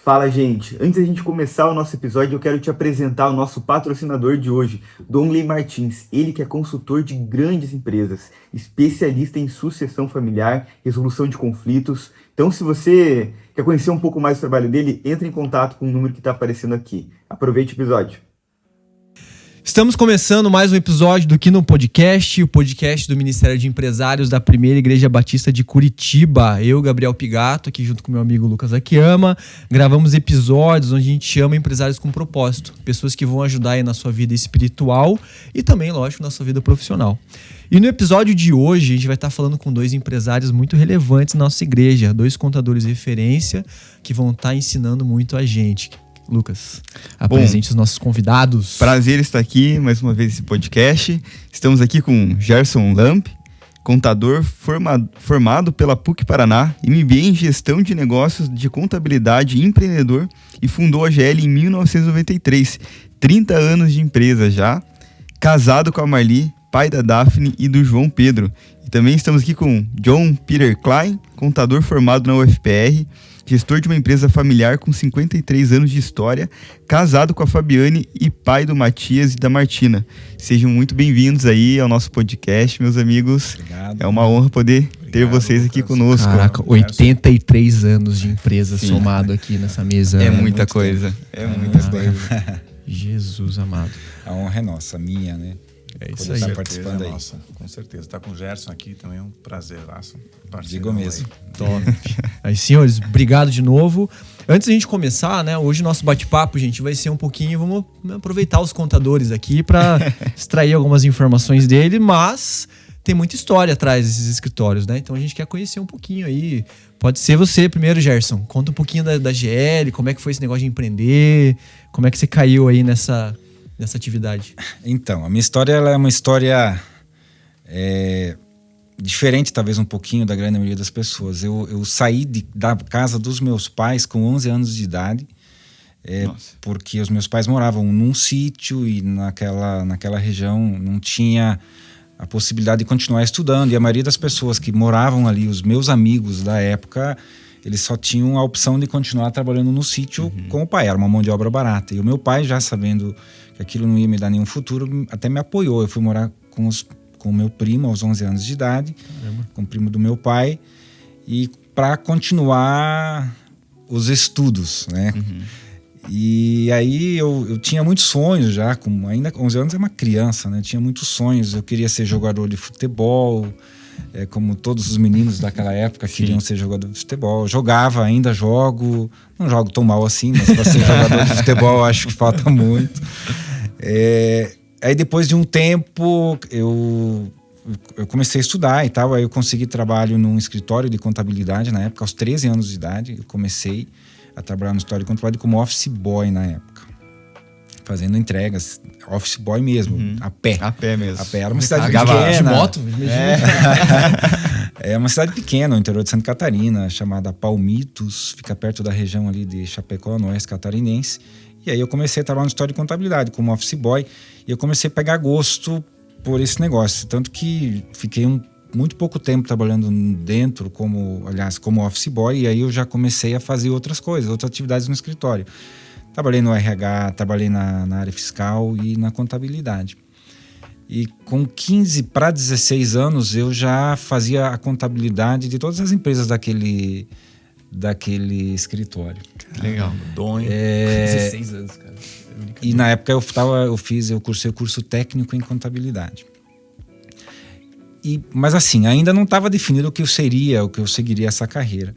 Fala, gente! Antes da gente começar o nosso episódio, eu quero te apresentar o nosso patrocinador de hoje, Dongley Martins. Ele que é consultor de grandes empresas, especialista em sucessão familiar, resolução de conflitos. Então, se você quer conhecer um pouco mais do trabalho dele, entre em contato com o número que está aparecendo aqui. Aproveite o episódio. Estamos começando mais um episódio do Kingdom Podcast, o podcast do Ministério de Empresários da Primeira Igreja Batista de Curitiba. Eu, Gabriel Pigato, aqui junto com meu amigo Lucas Akiyama, gravamos episódios onde a gente chama empresários com propósito, pessoas que vão ajudar aí na sua vida espiritual e também, lógico, na sua vida profissional. E no episódio de hoje, a gente vai estar falando com dois empresários muito relevantes na nossa igreja, dois contadores de referência que vão estar ensinando muito a gente. Lucas, apresente os nossos convidados. Prazer estar aqui mais uma vez nesse podcast. Estamos aqui com Gerson Lamp, contador formado pela PUC Paraná, MBA em Gestão de Negócios de Contabilidade e empreendedor e fundou a GL em 1993. 30 anos de empresa já, casado com a Marli, pai da Daphne e do João Pedro. E também estamos aqui com John Peter Klein, contador formado na UFPR, gestor de uma empresa familiar com 53 anos de história, casado com a Fabiane e pai do Matias e da Martina. Sejam muito bem-vindos aí ao nosso podcast, meus amigos. Obrigado. É uma honra poder ter vocês aqui conosco. Caraca, 83 anos de empresa somado aqui nessa mesa. É muita coisa. É muita coisa. Jesus amado. A honra é nossa, minha, né? É isso Poder aí. estar participando aí. Nossa, com certeza. Tá com o Gerson aqui também é um prazer. Digo mesmo. Top. Aí, senhores, obrigado de novo. Antes da gente começar, né? Hoje o nosso bate-papo, gente, vai ser um pouquinho... Vamos aproveitar os contadores aqui para extrair algumas informações dele, mas tem muita história atrás desses escritórios, né? Então a gente quer conhecer um pouquinho aí. Pode ser você primeiro, Gerson. Conta um pouquinho da GL, como é que foi esse negócio de empreender, como é que você caiu aí nessa atividade. Então, a minha história ela é uma história diferente, talvez um pouquinho da grande maioria das pessoas. Eu saí da casa dos meus pais com 11 anos de idade, porque os meus pais moravam num sítio e naquela região não tinha a possibilidade de continuar estudando. E a maioria das pessoas que moravam ali, os meus amigos da época, eles só tinham a opção de continuar trabalhando no sítio com o pai. Era uma mão de obra barata. E o meu pai, já sabendo que aquilo não ia me dar nenhum futuro, até me apoiou. Eu fui morar com o meu primo aos 11 anos de idade, com o primo do meu pai, e para continuar os estudos, né? E aí eu tinha muitos sonhos já, ainda 11 anos é uma criança, né? Eu tinha muitos sonhos. Eu queria ser jogador de futebol, como todos os meninos daquela época queriam ser jogador de futebol. Jogava, ainda jogo. Não jogo tão mal assim, mas para ser jogador de futebol acho que falta muito. Aí depois de um tempo eu comecei a estudar e tal. Aí eu consegui trabalho num escritório de contabilidade na época, aos 13 anos de idade. Eu comecei a trabalhar no escritório de contabilidade como office boy na época, fazendo entregas, office boy mesmo, a pé. A pé mesmo. A pé. Era uma cidade pequena. De moto? É uma cidade pequena, no interior de Santa Catarina, chamada Palmitos, fica perto da região ali de Chapecó, no oeste catarinense. E aí eu comecei a trabalhar no escritório de contabilidade como office boy e eu comecei a pegar gosto por esse negócio. Tanto que fiquei muito pouco tempo trabalhando dentro, como office boy, e aí eu já comecei a fazer outras coisas, outras atividades no escritório. Trabalhei no RH, trabalhei na área fiscal e na contabilidade. E com 15 para 16 anos eu já fazia a contabilidade de todas as empresas daquele escritório. Legal. Donho. 16 anos, cara. E na época eu cursei o curso técnico em contabilidade. Mas assim, ainda não estava definido o que eu seguiria essa carreira.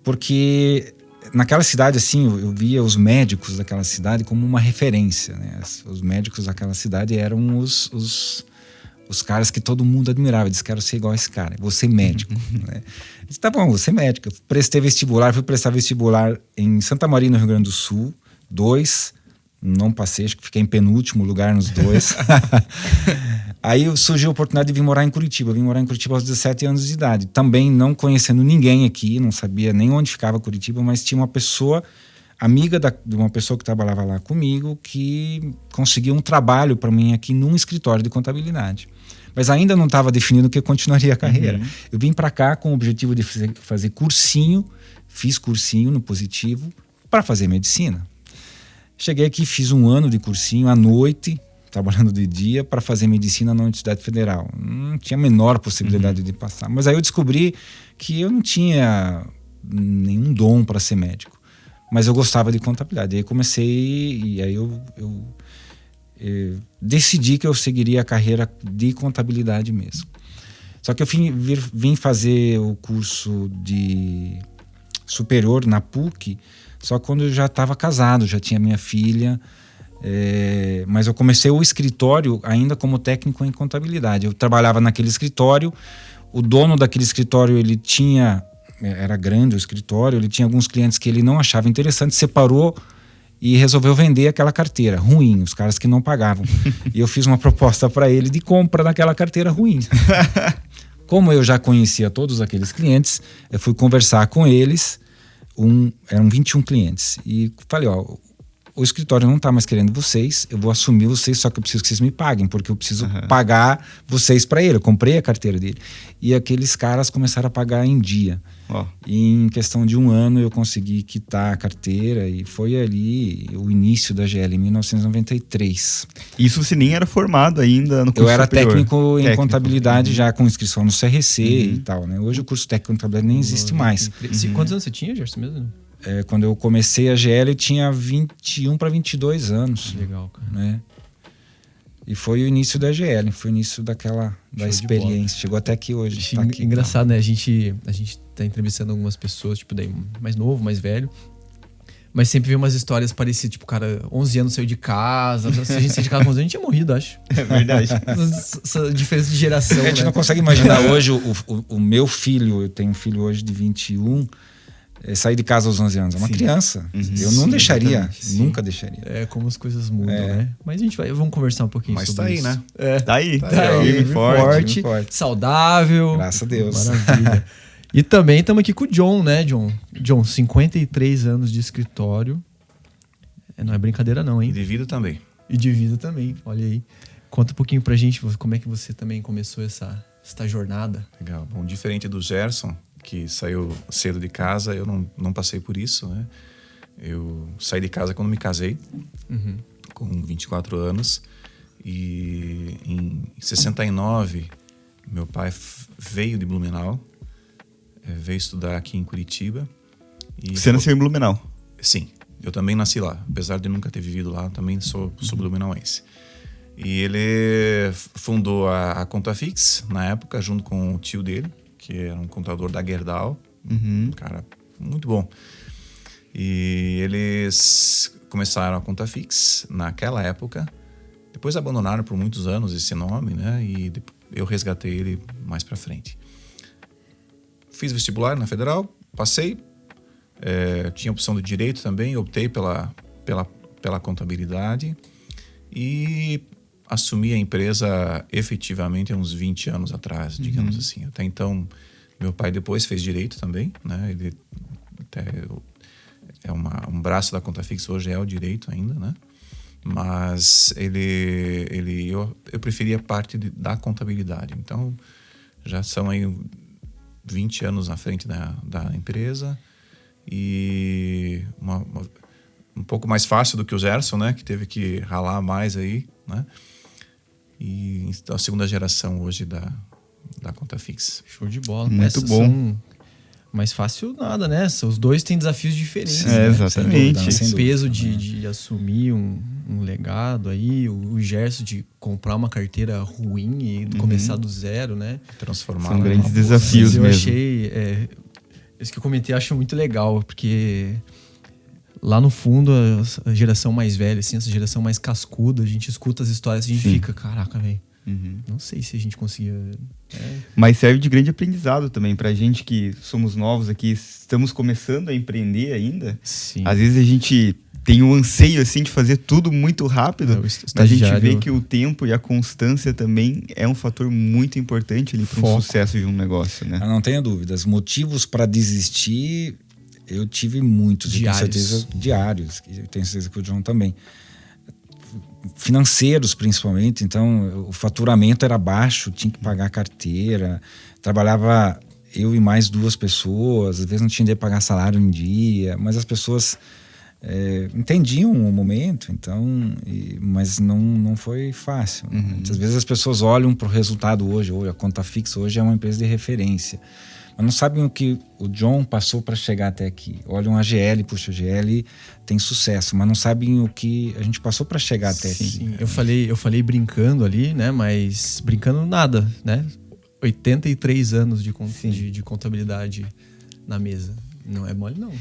Porque naquela cidade, assim, eu via os médicos daquela cidade como uma referência, né? Os médicos daquela cidade eram os caras que todo mundo admirava. Eu disse, quero ser igual a esse cara, vou ser médico. Né? Eu disse, tá bom, vou ser médico. Eu fui prestar vestibular em Santa Maria, no Rio Grande do Sul, 2, não passei, acho que fiquei em penúltimo lugar nos 2. Aí surgiu a oportunidade de vir morar em Curitiba. Eu vim morar em Curitiba aos 17 anos de idade. Também não conhecendo ninguém aqui, não sabia nem onde ficava Curitiba, mas tinha uma pessoa, amiga de uma pessoa que trabalhava lá comigo, que conseguiu um trabalho para mim aqui num escritório de contabilidade. Mas ainda não estava definido que eu continuaria a carreira. Eu vim para cá com o objetivo de fazer cursinho, fiz cursinho no Positivo, para fazer medicina. Cheguei aqui, fiz um ano de cursinho à noite, trabalhando de dia, para fazer medicina na Universidade Federal. Não tinha a menor possibilidade de passar. Mas aí eu descobri que eu não tinha nenhum dom para ser médico. Mas eu gostava de contabilidade. Aí comecei, e aí eu decidi que eu seguiria a carreira de contabilidade mesmo. Só que eu vim fazer o curso de superior na PUC, só quando eu já estava casado, já tinha minha filha. Mas eu comecei o escritório ainda como técnico em contabilidade. Eu trabalhava naquele escritório, o dono daquele escritório, era grande o escritório, ele tinha alguns clientes que ele não achava interessante, separou e resolveu vender aquela carteira ruim, os caras que não pagavam. E eu fiz uma proposta para ele de compra daquela carteira ruim. Como eu já conhecia todos aqueles clientes, eu fui conversar com eles, eram 21 clientes, e falei, o escritório não está mais querendo vocês, eu vou assumir vocês, só que eu preciso que vocês me paguem, porque eu preciso pagar vocês para ele. Eu comprei a carteira dele. E aqueles caras começaram a pagar em dia. E em questão de um ano eu consegui quitar a carteira, e foi ali o início da GL, em 1993. Isso você nem era formado ainda no curso Eu era superior. técnico em contabilidade, já com inscrição no CRC e tal, né? Hoje o curso técnico em contabilidade nem existe mais. Quantos anos você tinha, Gerson, mesmo? Quando eu comecei a GL, eu tinha 21 para 22 anos. Legal, cara. Né? E foi o início da GL, foi o início da experiência. Chegou até aqui hoje. Tá aqui, engraçado, né? A gente tá entrevistando algumas pessoas, tipo, daí mais novo, mais velho. Mas sempre vê umas histórias parecidas, tipo, cara, 11 anos saiu de casa. Se a gente sair de casa com 11 anos, a gente tinha morrido, acho. É verdade. Essa diferença de geração, A gente né? não consegue imaginar hoje o meu filho, eu tenho um filho hoje de 21, sair de casa aos 11 anos. É uma criança. Eu não deixaria, nunca deixaria. É como as coisas mudam, né? Mas a gente vamos conversar um pouquinho Mas sobre tá aí, isso. né? Tá aí. Firme, forte, forte. saudável. Graças a Deus. Maravilha. E também estamos aqui com o John, né, John? John, 53 anos de escritório. Não é brincadeira não, hein? E de vida também. E de vida também, olha aí. Conta um pouquinho pra gente como é que você também começou essa jornada. Legal. Bom, diferente do Gerson, que saiu cedo de casa, eu não passei por isso, né? Eu saí de casa quando me casei, com 24 anos. E em 69, meu pai veio de Blumenau, veio estudar aqui em Curitiba. E Você nasceu em Blumenau? Sim, eu também nasci lá. Apesar de nunca ter vivido lá, eu também sou blumenauense. E ele fundou a Contafix, na época, junto com o tio dele, que era um contador da Gerdau. Um cara muito bom. E eles começaram a Contafix naquela época. Depois abandonaram por muitos anos esse nome, né? E eu resgatei ele mais pra frente. Fiz vestibular na Federal, passei. Tinha opção de direito também, optei pela contabilidade. E assumi a empresa efetivamente há uns 20 anos atrás, digamos assim. Até então, meu pai depois fez direito também, né? Ele até um braço da Contafix, hoje é o direito ainda, né? Mas eu preferia a parte da contabilidade. Então, já são aí 20 anos na frente da empresa e um pouco mais fácil do que o Gerson, né? Que teve que ralar mais aí, né? E a segunda geração hoje da Contafix. Show de bola. Muito bom. Mais fácil nada, né? Os dois têm desafios diferentes. Né? Exatamente. O peso de assumir um legado aí, o Gerson de comprar uma carteira ruim e começar do zero, né? Transformar. São grandes desafios eu mesmo. achei... isso que eu comentei, eu acho muito legal, porque lá no fundo, a geração mais velha, assim, essa geração mais cascuda, a gente escuta as histórias e a gente fica, caraca, velho, não sei se a gente conseguia... Mas serve de grande aprendizado também pra gente que somos novos aqui, estamos começando a empreender ainda. Sim. Às vezes a gente tem um anseio assim de fazer tudo muito rápido, mas a gente vê que o tempo e a constância também é um fator muito importante ali para um sucesso de um negócio, né? Não tenha dúvidas. Motivos para desistir, eu tive muitos. Diários. Eu tenho certeza, diários. Eu tenho certeza que o John também. Financeiros, principalmente. Então, o faturamento era baixo, tinha que pagar a carteira. Trabalhava eu e mais 2 pessoas. Às vezes não tinha de pagar salário em dia. Mas as pessoas entendiam o momento, então, mas não foi fácil. Muitas vezes as pessoas olham para o resultado hoje, ou a Conta Fix hoje é uma empresa de referência, mas não sabem o que o John passou para chegar até aqui. Olham a GL, puxa, a GL tem sucesso, mas não sabem o que a gente passou para chegar até aqui. Sim, eu falei brincando ali, né? Mas brincando nada, né? 83 anos de contabilidade na mesa. Não é mole, não.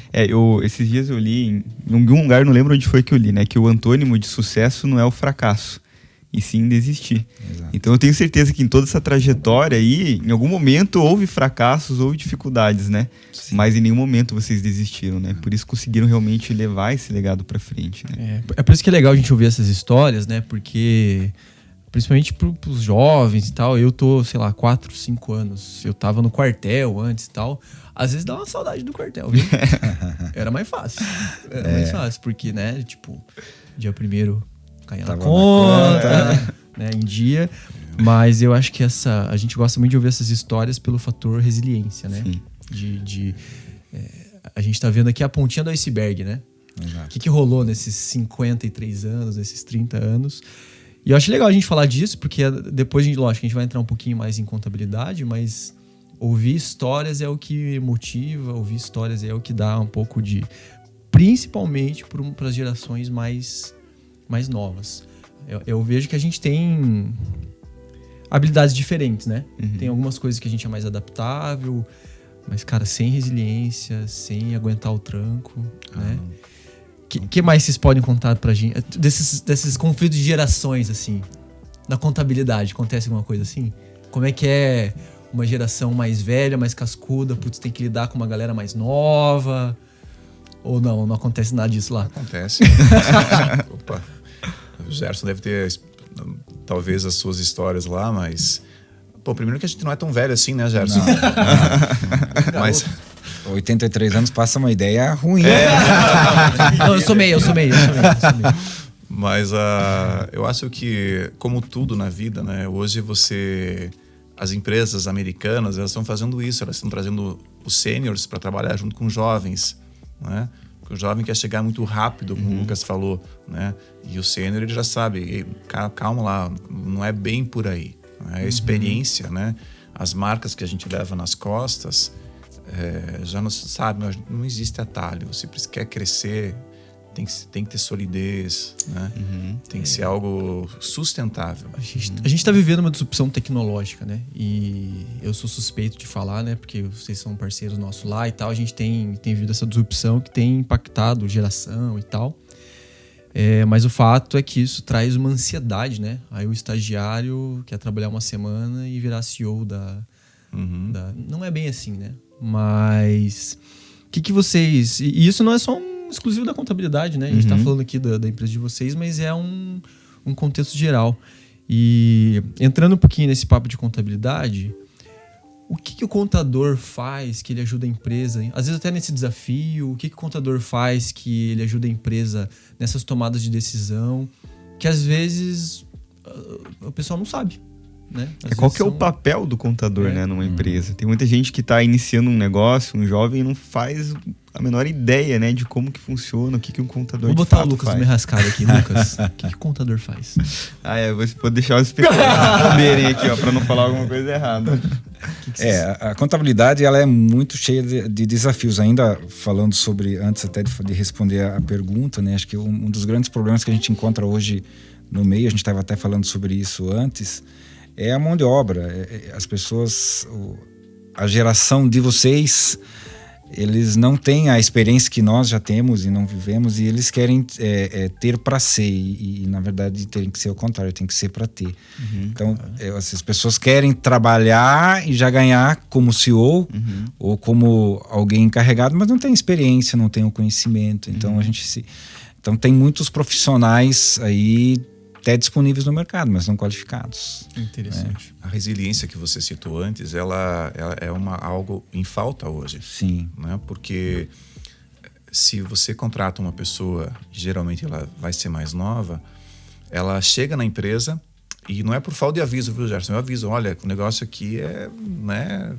Esses dias eu li em algum lugar, não lembro onde foi que eu li, né? Que o antônimo de sucesso não é o fracasso, e sim desistir. Exato. Então eu tenho certeza que em toda essa trajetória aí, em algum momento houve fracassos, houve dificuldades, né? Sim. Mas em nenhum momento vocês desistiram, né? Por isso conseguiram realmente levar esse legado pra frente, né? É por isso que é legal a gente ouvir essas histórias, né? Porque, principalmente pros jovens e tal, eu tô, sei lá, 4, 5 anos. Eu tava no quartel antes e tal. Às vezes dá uma saudade do quartel, viu? Era mais fácil. Mais fácil, porque, né? Tipo, dia 1º caía na conta, né, em dia. Mas eu acho que a gente gosta muito de ouvir essas histórias pelo fator resiliência, né? Sim. A gente tá vendo aqui a pontinha do iceberg, né? O que rolou nesses 53 anos, nesses 30 anos. E eu acho legal a gente falar disso, porque depois, lógico, a gente vai entrar um pouquinho mais em contabilidade, mas ouvir histórias é o que motiva, ouvir histórias é o que dá um pouco de... Principalmente para as gerações mais novas. Eu vejo que a gente tem habilidades diferentes, né? Tem algumas coisas que a gente é mais adaptável, mas, cara, sem resiliência, sem aguentar o tranco, né? Que mais vocês podem contar pra gente? Desses conflitos de gerações, assim, na contabilidade, acontece alguma coisa assim? Como é que é uma geração mais velha, mais cascuda, tem que lidar com uma galera mais nova? Ou não acontece nada disso lá? Acontece. Opa. O Gerson deve ter, talvez, as suas histórias lá, mas... Pô, primeiro que a gente não é tão velho assim, né, Gerson? Não. Mas... 83 anos passa uma ideia ruim. Não, eu sou meio. Mas eu acho que, como tudo na vida, né? Hoje as empresas americanas, elas estão fazendo isso. Elas estão trazendo os seniors para trabalhar junto com os jovens, né? Porque o jovem quer chegar muito rápido, como o Lucas falou, né? E o sênior, ele já sabe, calma lá, não é bem por aí. É a experiência, né? As marcas que a gente leva nas costas, já não sabe, não existe atalho. Se você quer crescer, tem que ter solidez, né? Tem que ser algo sustentável. A gente tá vivendo uma disrupção tecnológica, né? E eu sou suspeito de falar, né? Porque vocês são parceiros nossos lá e tal. A gente tem vivido essa disrupção que tem impactado geração e tal. Mas o fato é que isso traz uma ansiedade, né? Aí o estagiário quer trabalhar uma semana e virar CEO Não é bem assim, né? Mas o que vocês... E isso não é só exclusivo da contabilidade, né? A gente tá falando aqui da empresa de vocês, mas é um contexto geral. E entrando um pouquinho nesse papo de contabilidade, o que o contador faz que ele ajuda a empresa? Às vezes até nesse desafio, o que o contador faz que ele ajuda a empresa nessas tomadas de decisão, que às vezes o pessoal não sabe, né? Qual que é o papel do contador, né, numa empresa? Tem muita gente que está iniciando um negócio, um jovem, não faz a menor ideia, né, de como que funciona, o que um contador Vou botar o Lucas me rascado aqui. Lucas, o que o contador faz? Você pode deixar os especialistas responderem aqui, ó, para não falar alguma coisa errada. A contabilidade, ela é muito cheia de desafios. Ainda falando sobre, antes até de responder a pergunta, né, acho que um dos grandes problemas que a gente encontra hoje no meio, a gente estava até falando sobre isso antes, é a mão de obra. As pessoas, a geração de vocês, eles não têm a experiência que nós já temos e não vivemos, e eles querem ter para ser, e na verdade tem que ser o contrário, tem que ser para ter. Então as pessoas querem trabalhar e já ganhar como CEO ou como alguém encarregado, mas não tem experiência, não tem o conhecimento. Então então tem muitos profissionais aí até disponíveis no mercado, mas não qualificados. Interessante. A resiliência que você citou antes, ela é algo em falta hoje. Sim. Né? Porque se você contrata uma pessoa, geralmente ela vai ser mais nova, ela chega na empresa e não é por falta de aviso, viu, Gerson? Eu aviso, olha, o negócio aqui né,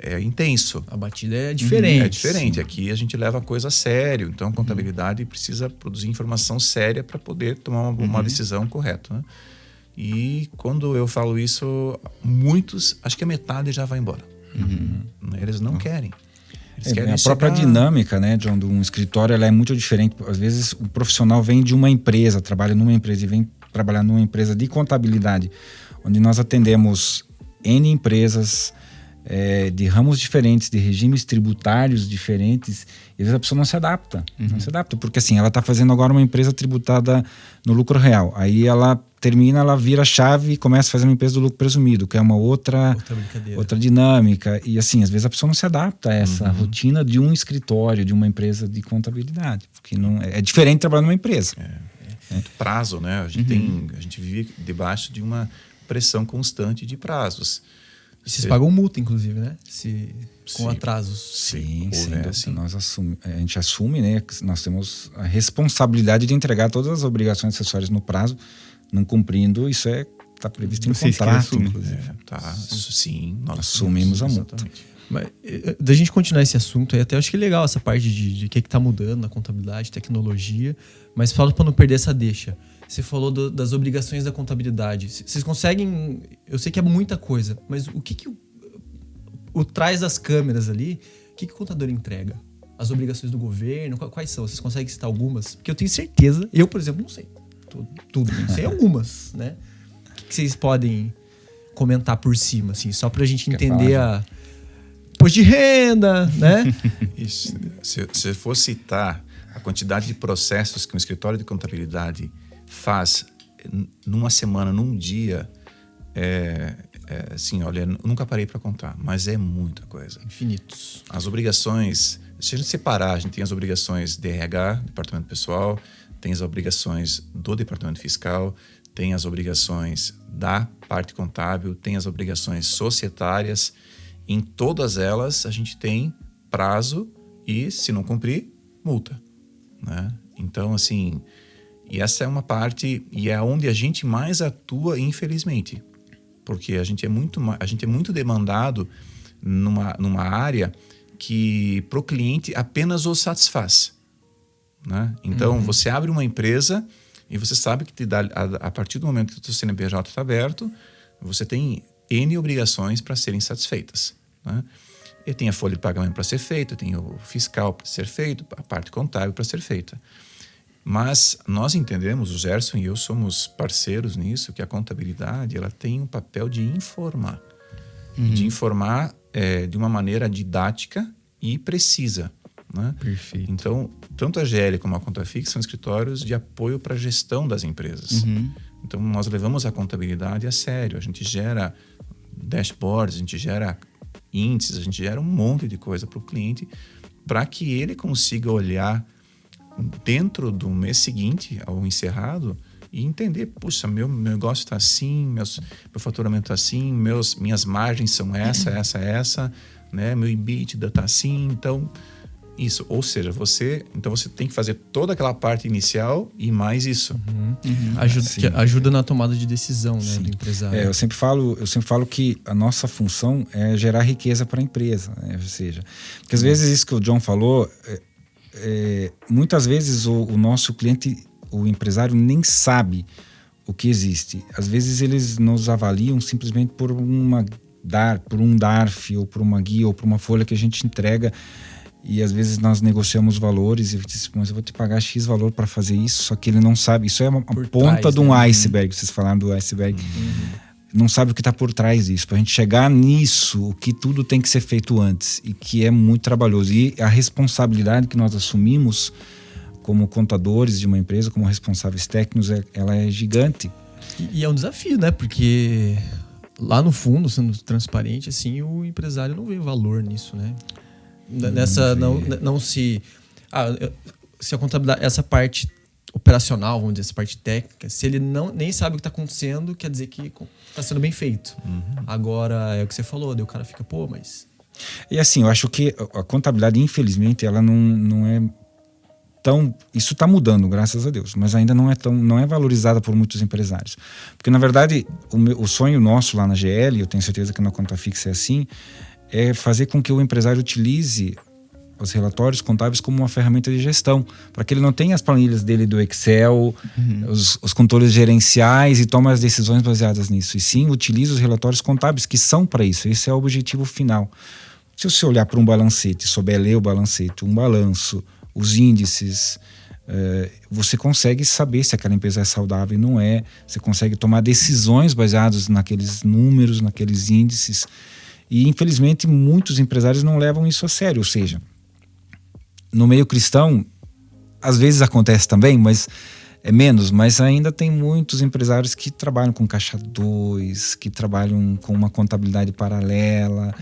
é intenso. A batida é diferente. É diferente. Aqui a gente leva a coisa a sério. Então, a contabilidade precisa produzir informação séria para poder tomar uma decisão correta, né? E quando eu falo isso, muitos, acho que a metade já vai embora. Eles não querem. Eles querem a própria dinâmica, né, John, de um escritório, ela é muito diferente. Às vezes o profissional vem de uma empresa, trabalha numa empresa e vem trabalhar numa empresa de contabilidade, onde nós atendemos N empresas de ramos diferentes, de regimes tributários diferentes, e às vezes a pessoa não se adapta. Não se adapta, porque assim, ela está fazendo agora uma empresa tributada no lucro real. Aí ela termina, ela vira a chave e começa a fazer uma empresa do lucro presumido, que é uma outra dinâmica. E assim, às vezes a pessoa não se adapta a essa rotina de um escritório, de uma empresa de contabilidade. Porque não, é diferente trabalhar numa empresa. Muito prazo, né? A gente vive debaixo de uma pressão constante de prazos. Vocês pagam multa, inclusive, né? Com Sim. atrasos. Sim, sem dúvida. assim. A gente assume, né? Que nós temos a responsabilidade de entregar todas as obrigações acessórias no prazo. Não cumprindo, isso está previsto em contrato, inclusive. Sim, nós assumimos a multa. Exatamente. Mas, da gente continuar esse assunto aí, até acho que é legal essa parte de que está mudando na contabilidade, tecnologia, mas fala para não perder essa deixa. Você falou das obrigações da contabilidade. Vocês conseguem... Eu sei que é muita coisa, mas o que o trás das câmeras ali, o que o contador entrega? As obrigações do governo, quais são? Vocês conseguem citar algumas? Porque eu tenho certeza, eu, por exemplo, não sei tudo, não sei algumas, né? O que vocês podem comentar por cima, assim, só pra gente entender imposto de renda, né? Isso. Se for citar a quantidade de processos que um escritório de contabilidade faz numa semana, num dia, assim, olha, nunca parei para contar, mas é muita coisa. Infinitos. As obrigações, se a gente separar, a gente tem as obrigações de RH, Departamento Pessoal, tem as obrigações do Departamento Fiscal, tem as obrigações da parte contábil, tem as obrigações societárias. Em todas elas, a gente tem prazo e, se não cumprir, multa, né? Então, assim, e essa é uma parte, e é onde a gente mais atua, infelizmente, porque a gente é muito demandado numa área que para o cliente apenas o satisfaz, né? Então, você abre uma empresa e você sabe que a partir do momento que o seu CNPJ está aberto, você tem N obrigações para serem satisfeitas, né? E tem a folha de pagamento para ser feita, tem o fiscal para ser feito, a parte contábil para ser feita. Mas nós entendemos, o Gerson e eu somos parceiros nisso, que a contabilidade ela tem um papel de informar. De informar de uma maneira didática e precisa, né? Perfeito. Então, tanto a GL como a Contafix são escritórios de apoio para a gestão das empresas. Então, nós levamos a contabilidade a sério. A gente gera dashboards, a gente gera índices, a gente gera um monte de coisa para o cliente para que ele consiga olhar dentro do mês seguinte ao encerrado e entender, puxa, meu negócio está assim, meu faturamento está assim, minhas margens são essa, né? Meu EBITDA está assim, então isso, ou seja, você tem que fazer toda aquela parte inicial e mais isso. Ajuda na tomada de decisão, né, do empresário. Eu sempre falo que a nossa função é gerar riqueza para a empresa, né? Ou seja, porque às vezes isso que o John falou, muitas vezes o nosso cliente, o empresário, nem sabe o que existe. Às vezes eles nos avaliam simplesmente por um DARF, ou por uma guia, ou por uma folha que a gente entrega. E às vezes nós negociamos valores e eu disse, mas eu vou te pagar X valor para fazer isso, só que ele não sabe. Isso é uma ponta de um iceberg. Vocês falaram do iceberg. Não sabe o que está por trás disso. Para a gente chegar nisso, o que tudo tem que ser feito antes e que é muito trabalhoso. E a responsabilidade que nós assumimos como contadores de uma empresa, como responsáveis técnicos, ela é gigante. E é um desafio, né? Porque lá no fundo, sendo transparente, assim, o empresário não vê valor nisso, né? Se a contabilidade, essa parte operacional, vamos dizer, essa parte técnica, se ele nem sabe o que está acontecendo, quer dizer que está sendo bem feito. Agora, é o que você falou, daí o cara fica, mas... E assim, eu acho que a contabilidade, infelizmente, ela não é tão... Isso está mudando, graças a Deus, mas ainda não é valorizada por muitos empresários. Porque, na verdade, o sonho nosso lá na GL, eu tenho certeza que na Contafix é assim, é fazer com que o empresário utilize os relatórios contábeis como uma ferramenta de gestão, para que ele não tenha as planilhas dele do Excel, os controles gerenciais e tome as decisões baseadas nisso, e sim utilize os relatórios contábeis que são para isso. Esse é o objetivo final. Se você olhar para um balancete, souber ler o balancete, um balanço, os índices, você consegue saber se aquela empresa é saudável ou não é, você consegue tomar decisões baseadas naqueles números, naqueles índices, e infelizmente muitos empresários não levam isso a sério, ou seja, no meio cristão, às vezes acontece também, mas é menos, mas ainda tem muitos empresários que trabalham com caixa 2, que trabalham com uma contabilidade paralela,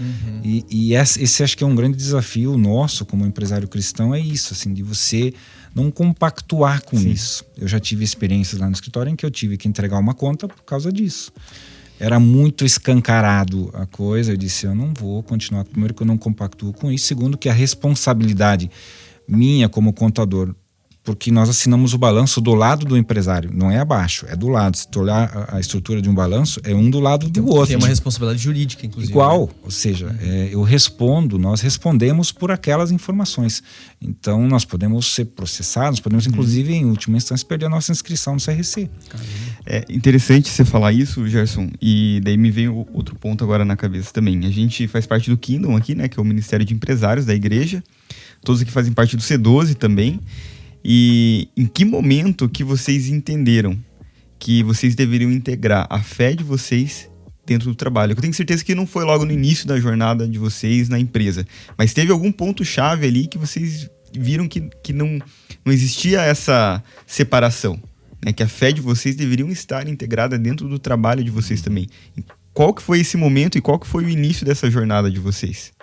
e esse acho que é um grande desafio nosso como empresário cristão, é isso, assim, de você não compactuar com isso. Eu já tive experiências lá no escritório em que eu tive que entregar uma conta por causa disso. Era muito escancarado a coisa, eu disse, eu não vou continuar, primeiro que eu não compactuo com isso, segundo que a responsabilidade minha como contador, porque nós assinamos o balanço do lado do empresário, não é abaixo, é do lado. Se tu olhar a estrutura de um balanço, é um do lado do outro. Tem uma responsabilidade jurídica, inclusive. Igual, né? Ou seja, nós respondemos por aquelas informações. Então, nós podemos ser processados, podemos, inclusive, em última instância, perder a nossa inscrição no CRC. Caramba. É interessante você falar isso, Gerson, e daí me veio outro ponto agora na cabeça também. A gente faz parte do Kingdom aqui, né, que é o Ministério de Empresários da igreja. Todos aqui fazem parte do C12 também. E em que momento que vocês entenderam que vocês deveriam integrar a fé de vocês dentro do trabalho? Eu tenho certeza que não foi logo no início da jornada de vocês na empresa, mas teve algum ponto-chave ali que vocês viram que não existia essa separação, né? Que a fé de vocês deveriam estar integrada dentro do trabalho de vocês também. Qual que foi esse momento e qual que foi o início dessa jornada de vocês?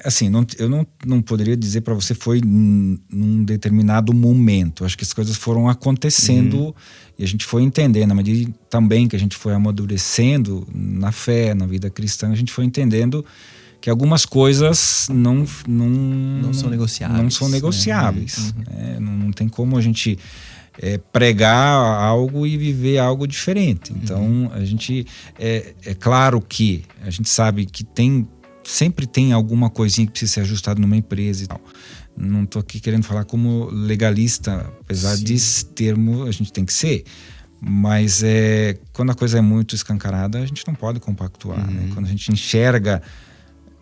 Assim, eu não poderia dizer para você foi num determinado momento. Acho que as coisas foram acontecendo e a gente foi entendendo. À medida também que a gente foi amadurecendo na fé, na vida cristã, a gente foi entendendo que algumas coisas não são negociáveis. Não são negociáveis. Não tem como a gente pregar algo e viver algo diferente. Então, a gente... É claro que a gente sabe que sempre tem alguma coisinha que precisa ser ajustada numa empresa e tal. Não estou aqui querendo falar como legalista, apesar desse termo a gente tem que ser, mas quando a coisa é muito escancarada, a gente não pode compactuar, né? Quando a gente enxerga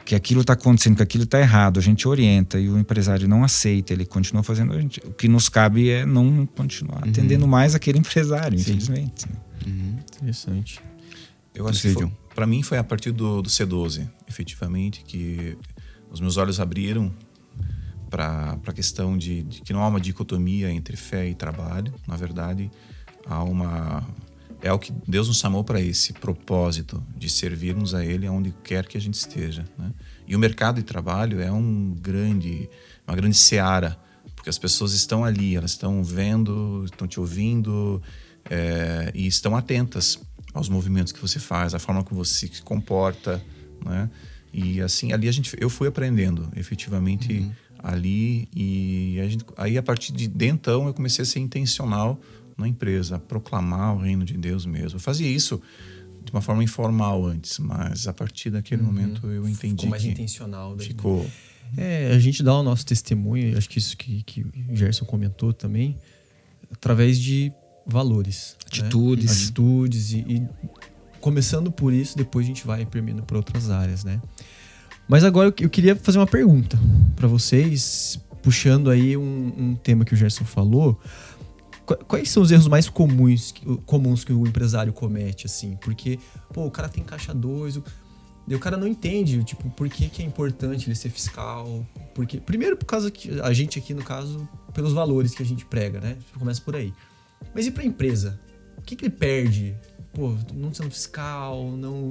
que aquilo está acontecendo, que aquilo está errado, a gente orienta e o empresário não aceita, ele continua fazendo, o que nos cabe é não continuar atendendo mais aquele empresário, infelizmente. Interessante. Eu acho que para mim foi a partir do C12, efetivamente, que os meus olhos abriram para a questão de que não há uma dicotomia entre fé e trabalho. Na verdade, é o que Deus nos chamou para esse propósito de servirmos a Ele aonde quer que a gente esteja, né? E o mercado de trabalho é uma grande seara, porque as pessoas estão ali, elas estão vendo, estão te ouvindo e estão atentas aos movimentos que você faz, a forma como você se comporta, né? E assim, ali eu fui aprendendo, efetivamente, ali, e aí a partir de então eu comecei a ser intencional na empresa, a proclamar o reino de Deus mesmo. Eu fazia isso de uma forma informal antes, mas a partir daquele momento eu entendi. Ficou mais intencional. Ficou. A gente dá o nosso testemunho, acho que isso que o Gerson comentou também, através de valores, atitudes, né? Atitudes e começando por isso, depois a gente vai permeando para outras áreas, né? Mas agora eu queria fazer uma pergunta para vocês, puxando aí um tema que o Gerson falou. Quais são os erros mais comuns que o empresário comete, assim? Porque, o cara tem caixa 2, o cara não entende, tipo, por que é importante ele ser fiscal. Porque, primeiro, por causa que a gente aqui, no caso, pelos valores que a gente prega, né? Começa por aí. Mas e pra empresa? O que ele perde? Não sendo fiscal,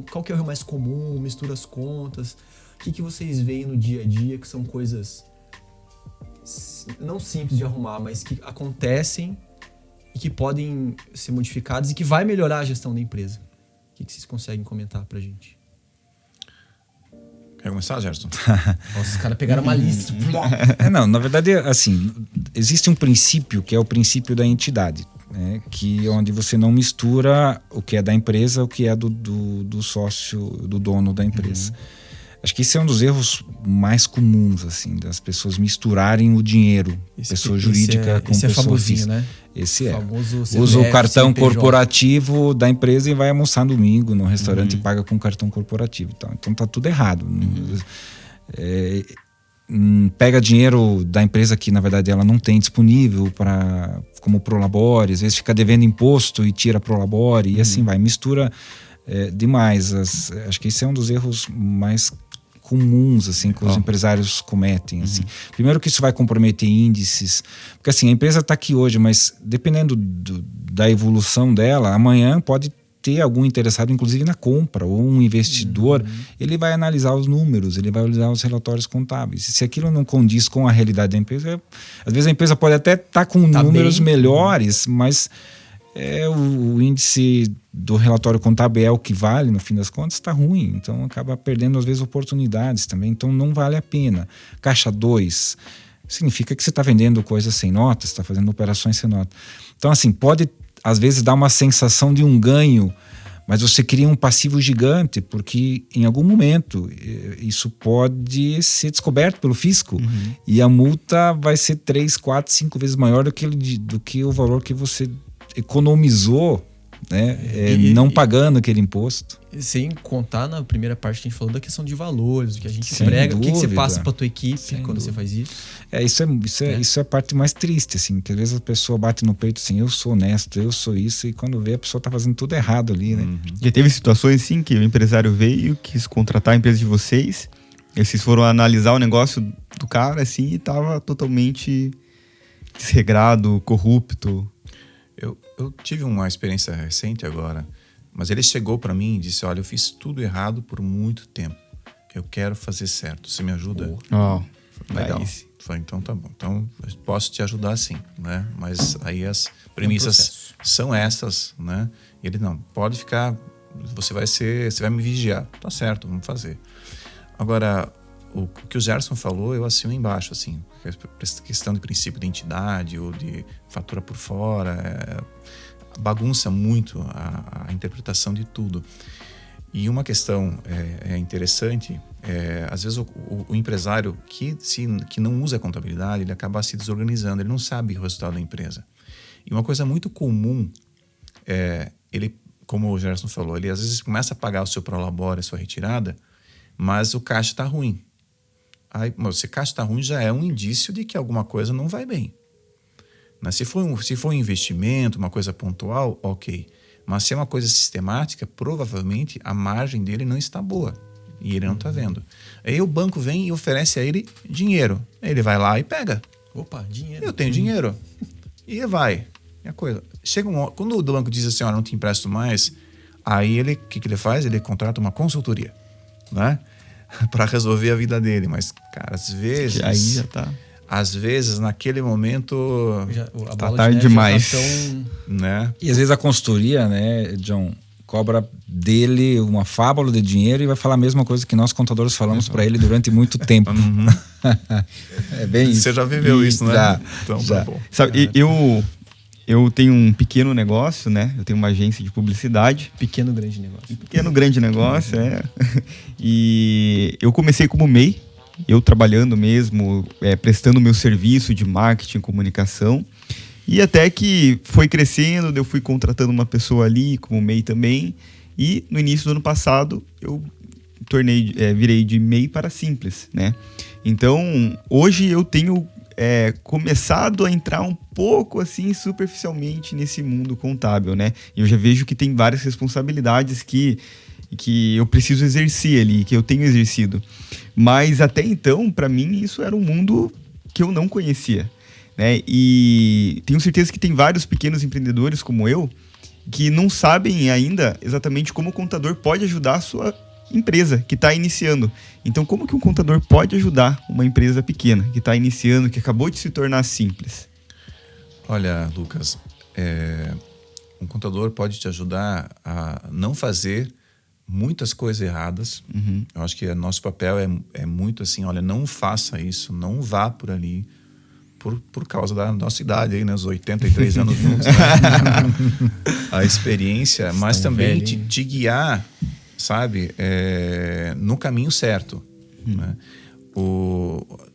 qual que é o erro mais comum? Mistura as contas. O que vocês veem no dia a dia que são coisas não simples de arrumar, mas que acontecem e que podem ser modificadas e que vai melhorar a gestão da empresa? O que vocês conseguem comentar pra gente? Quer começar, Gerson? Nossa, os caras pegaram uma lista. Não, na verdade, assim, existe um princípio que é o princípio da entidade, né? Que onde você não mistura o que é da empresa, o que é do sócio, do dono da empresa. Acho que esse é um dos erros mais comuns, assim, das pessoas misturarem o dinheiro, pessoa jurídica com esse pessoa famosinho, física. né? Esse Famoso Usa CPF, o cartão CNPJ. corporativo da empresa e vai almoçar domingo no restaurante e paga com cartão corporativo. Então tá tudo errado. Pega dinheiro da empresa que na verdade ela não tem disponível como Prolabore, às vezes fica devendo imposto e tira Prolabore e assim vai, mistura demais. Acho que esse é um dos erros mais comuns assim que os empresários cometem assim. Primeiro que isso vai comprometer índices, porque assim a empresa está aqui hoje, mas dependendo da evolução dela, amanhã pode ter algum interessado inclusive na compra, ou um investidor, ele vai analisar os números, ele vai analisar os relatórios contábeis. Se aquilo não condiz com a realidade da empresa, às vezes a empresa pode até estar com números melhores, mas o índice do relatório contábil é o que vale, no fim das contas, está ruim. Então acaba perdendo, às vezes, oportunidades também. Então não vale a pena. Caixa 2 significa que você está vendendo coisas sem nota, você está fazendo operações sem nota. Então, assim, pode, às vezes, dar uma sensação de um ganho, mas você cria um passivo gigante, porque em algum momento isso pode ser descoberto pelo fisco e a multa vai ser 3, 4, 5 vezes maior do que o valor que você economizou, né, não pagando aquele imposto. Sem contar na primeira parte que a gente falou da questão de valores, o que a gente Sem emprega, o que você dúvida. passa para tua equipe Sem quando dúvida. você faz isso. Isso é a parte mais triste, assim, que às vezes a pessoa bate no peito assim, eu sou honesto, eu sou isso, e quando vê a pessoa tá fazendo tudo errado ali, né? Já teve situações, sim, que o empresário veio, quis contratar a empresa de vocês, e vocês foram analisar o negócio do cara, assim, e tava totalmente desregrado, corrupto. Eu tive uma experiência recente agora, mas ele chegou para mim e disse, olha, eu fiz tudo errado por muito tempo. Eu quero fazer certo. Você me ajuda? Legal. Falei, então tá bom. Então eu posso te ajudar sim, né? Mas aí as premissas são essas, né? E ele, não, pode ficar, você vai me vigiar. Tá certo, vamos fazer. Agora, o que o Gerson falou, eu assino embaixo, assim, questão de princípio de entidade ou de fatura por fora, bagunça muito a interpretação de tudo. E uma questão interessante, às vezes o empresário que não usa a contabilidade, ele acaba se desorganizando, ele não sabe o resultado da empresa. E uma coisa muito comum, ele, como o Gerson falou, ele às vezes começa a pagar o seu Prolabore, a sua retirada, mas o caixa está ruim. Aí, se o caixa está ruim, já é um indício de que alguma coisa não vai bem. Mas se for um investimento, uma coisa pontual, ok. Mas se é uma coisa sistemática, provavelmente a margem dele não está boa. E ele não está vendo. Aí o banco vem e oferece a ele dinheiro. Aí ele vai lá e pega. Opa, dinheiro. Eu tenho dinheiro. E vai. E a coisa. Quando o banco diz assim, não te empresto mais, aí o que ele faz? Ele contrata uma consultoria, né? Para resolver a vida dele. Mas, cara, às vezes... Aí já tá... Às vezes, naquele momento... tá tarde demais. Né? E às vezes a consultoria, né, John, cobra dele uma fábula de dinheiro e vai falar a mesma coisa que nós contadores falamos para ele durante muito tempo. É bem isso. Você já viveu isso, né? Já, então, já. tá bom. Sabe, eu tenho um pequeno negócio, né? Eu tenho uma agência de publicidade. Pequeno, grande negócio. Pequeno, grande negócio, E eu comecei como MEI, eu trabalhando mesmo, prestando meu serviço de marketing e comunicação. E até que foi crescendo, eu fui contratando uma pessoa ali como MEI também. E no início do ano passado, eu virei de MEI para simples, né? Então, hoje eu tenho começado a entrar um pouco assim superficialmente nesse mundo contábil, né? E eu já vejo que tem várias responsabilidades que eu preciso exercer ali, que eu tenho exercido. Mas até então, para mim, isso era um mundo que eu não conhecia, né? E tenho certeza que tem vários pequenos empreendedores como eu que não sabem ainda exatamente como o contador pode ajudar a sua empresa que está iniciando. Então, como que um contador pode ajudar uma empresa pequena que está iniciando, que acabou de se tornar simples? Olha, Lucas, um contador pode te ajudar a não fazer muitas coisas erradas. Eu acho que nosso papel é muito assim, olha, não faça isso, não vá por ali, por causa da nossa idade aí, né? Os 83 anos juntos, né? A experiência, mas também te guiar, sabe, no caminho certo, né?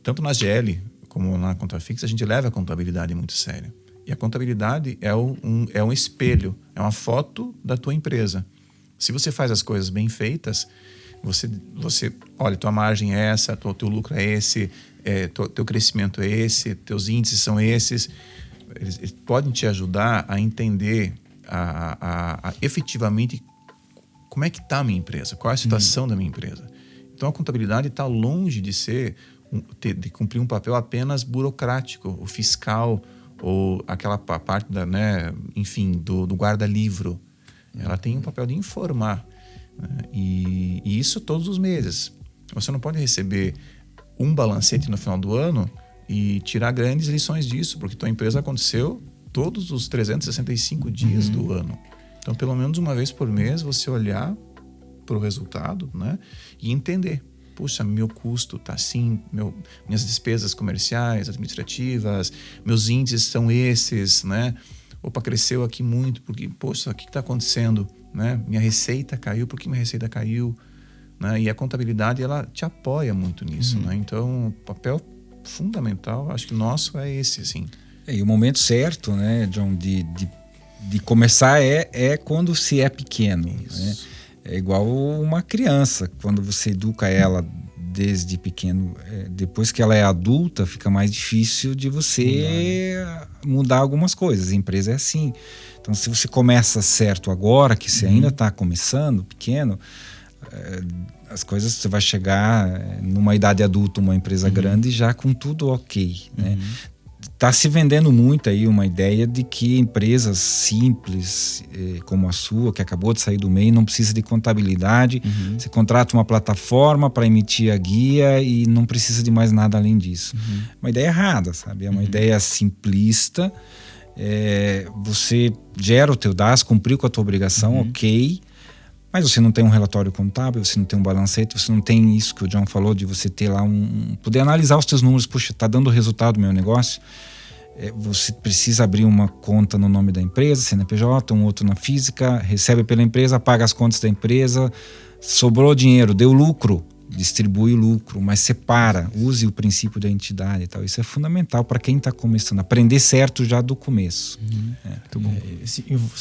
Tanto na GL como na Contafix, a gente leva a contabilidade muito séria. E a contabilidade é um espelho, é uma foto da tua empresa. Se você faz as coisas bem feitas, você olha, tua margem é essa, teu lucro é esse, teu crescimento é esse, teus índices são esses. Eles podem te ajudar a entender efetivamente como é que está a minha empresa, qual é a situação da minha empresa. Então a contabilidade está longe de de cumprir um papel apenas burocrático, ou fiscal, ou aquela parte enfim, do guarda-livro. Ela tem um papel de informar, né? E isso todos os meses. Você não pode receber um balancete no final do ano e tirar grandes lições disso, porque tua empresa aconteceu todos os 365 dias do ano. Então, pelo menos uma vez por mês, você olhar para o resultado, né, e entender. Puxa, meu custo está assim, minhas despesas comerciais, administrativas, meus índices são esses, né? Opa, cresceu aqui muito, porque, poxa, o que está acontecendo? Né? Minha receita caiu, por que minha receita caiu? Né? E a contabilidade, ela te apoia muito nisso, né? Então, o papel fundamental, acho que nosso é esse, assim. E o momento certo, né, John, de começar é quando se é pequeno, né? É igual uma criança, quando você educa ela desde pequeno, depois que ela é adulta, fica mais difícil de você mudar algumas coisas. A empresa é assim. Então, se você começa certo agora, que você ainda está começando, pequeno, as coisas, você vai chegar numa idade adulta, uma empresa grande, já com tudo ok, né? Está se vendendo muito aí uma ideia de que empresas simples, como a sua, que acabou de sair do MEI, não precisa de contabilidade. Você contrata uma plataforma para emitir a guia e não precisa de mais nada além disso. Uma ideia errada, sabe? É uma ideia simplista. Você gera o teu DAS, cumpriu com a tua obrigação, ok. Mas você não tem um relatório contábil, você não tem um balancete, você não tem isso que o John falou de você ter lá poder analisar os teus números. Puxa, tá dando resultado o meu negócio. Você precisa abrir uma conta no nome da empresa, CNPJ, um outro na física, recebe pela empresa, paga as contas da empresa, sobrou dinheiro, deu lucro, distribui o lucro, mas separa, use o princípio da entidade e tal. Isso é fundamental para quem está começando, aprender certo já do começo. Muito bom.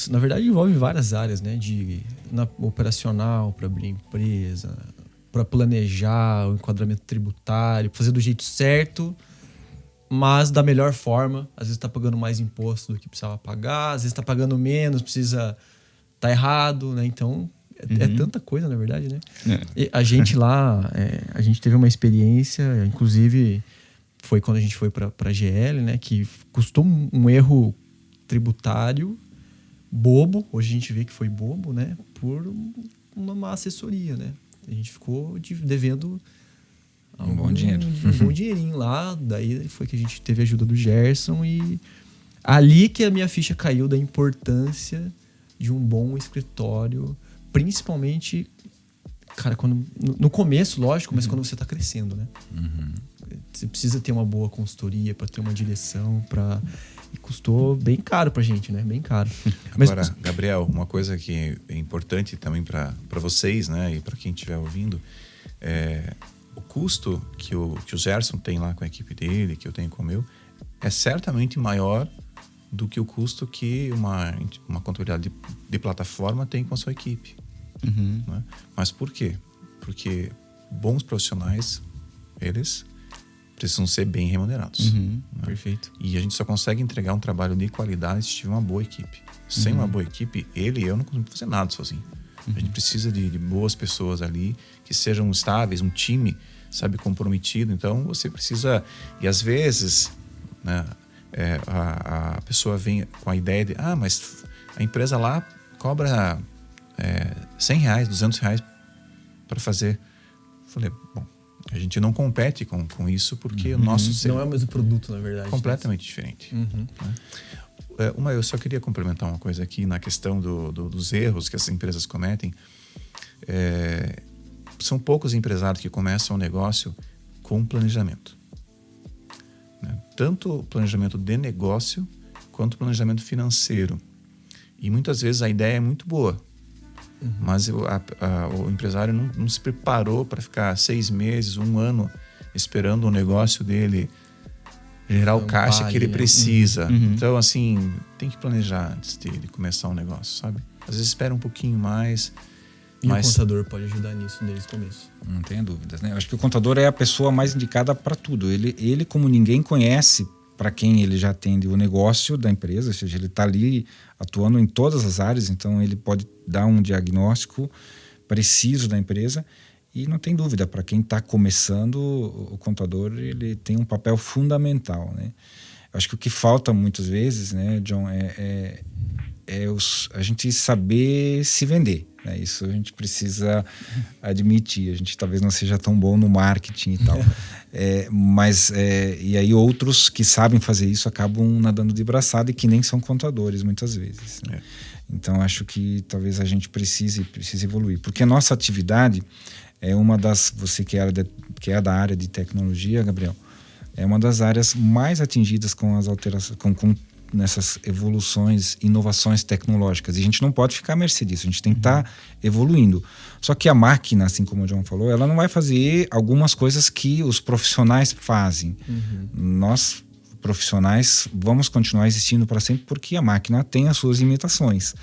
Na verdade, envolve várias áreas, né? Operacional, para abrir empresa, para planejar o enquadramento tributário, fazer do jeito certo, mas da melhor forma. Às vezes está pagando mais imposto do que precisava pagar, às vezes está pagando menos, tá errado, né? Então, é tanta coisa, na verdade, né? E a gente lá, a gente teve uma experiência, inclusive foi quando a gente foi para a GL, né? Que custou um erro tributário bobo, hoje a gente vê que foi bobo, né? Por uma má assessoria, né? A gente ficou devendo um bom dinheiro. Um bom dinheirinho lá. Daí foi que a gente teve a ajuda do Gerson e ali que a minha ficha caiu da importância de um bom escritório, principalmente, cara, no começo, lógico, mas quando você está crescendo, né? Você precisa ter uma boa consultoria para ter uma direção, e custou bem caro pra gente, né? Bem caro. Agora, Gabriel, uma coisa que é importante também para vocês, né, e para quem estiver ouvindo, o custo que o Gerson tem lá com a equipe dele, que eu tenho com o meu, é certamente maior do que o custo que uma contabilidade de plataforma tem com a sua equipe. Né? Mas por quê? Porque bons profissionais, eles precisam ser bem remunerados. Né? Perfeito. E a gente só consegue entregar um trabalho de qualidade se tiver uma boa equipe. Sem uma boa equipe, ele e eu não conseguimos fazer nada sozinho. A gente precisa de boas pessoas ali, que sejam estáveis, um time, sabe, comprometido. Então, você precisa... E às vezes, né, a pessoa vem com a ideia de... mas a empresa lá cobra R$100, R$200 para fazer. Eu falei, bom, a gente não compete com isso porque o nosso... Não é o mesmo produto, na verdade. Completamente diferente. Né? Eu só queria complementar uma coisa aqui na questão dos erros que as empresas cometem. São poucos empresários que começam o negócio com planejamento. Né? Tanto planejamento de negócio quanto planejamento financeiro. E muitas vezes a ideia é muito boa, Mas o empresário não se preparou para ficar 6 meses, 1 ano esperando o negócio dele gerar o caixa que ele precisa. Então, assim, tem que planejar antes de começar um negócio, sabe? Às vezes espera um pouquinho mais. E o contador pode ajudar nisso desde o começo. Não tenho dúvidas, né? Eu acho que o contador é a pessoa mais indicada para tudo. Ele, como ninguém conhece para quem ele já atende o negócio da empresa, ou seja, ele está ali atuando em todas as áreas, então ele pode dar um diagnóstico preciso da empresa. E não tem dúvida, para quem está começando, o contador ele tem um papel fundamental, né? Eu acho que o que falta muitas vezes, né, John, a gente saber se vender, né? Isso a gente precisa admitir. A gente talvez não seja tão bom no marketing e tal. E aí outros que sabem fazer isso acabam nadando de braçada e que nem são contadores muitas vezes, né? Então acho que talvez a gente precise evoluir. Porque a nossa atividade é uma das... Você que é da área de tecnologia, Gabriel, é uma das áreas mais atingidas com as alterações, com nessas evoluções, inovações tecnológicas. E a gente não pode ficar à mercê disso, a gente tem que estar evoluindo. Só que a máquina, assim como o John falou, ela não vai fazer algumas coisas que os profissionais fazem. Nós, profissionais, vamos continuar existindo para sempre porque a máquina tem as suas limitações.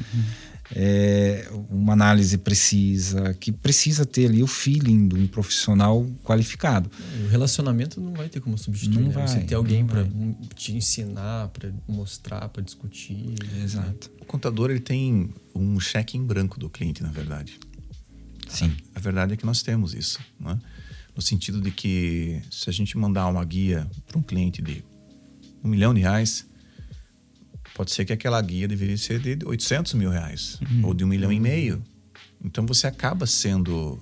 Uma análise precisa, que precisa ter ali o feeling de um profissional qualificado. O relacionamento não vai ter como substituir, não né? vai, você ter alguém para te ensinar, para mostrar, para discutir. Exato. O contador ele tem um cheque em branco do cliente, na verdade. Sim. A verdade é que nós temos isso, né? No sentido de que se a gente mandar uma guia para um cliente de R$1 milhão, pode ser que aquela guia deveria ser de R$800 mil, ou de R$1,5 milhão. Então você acaba sendo...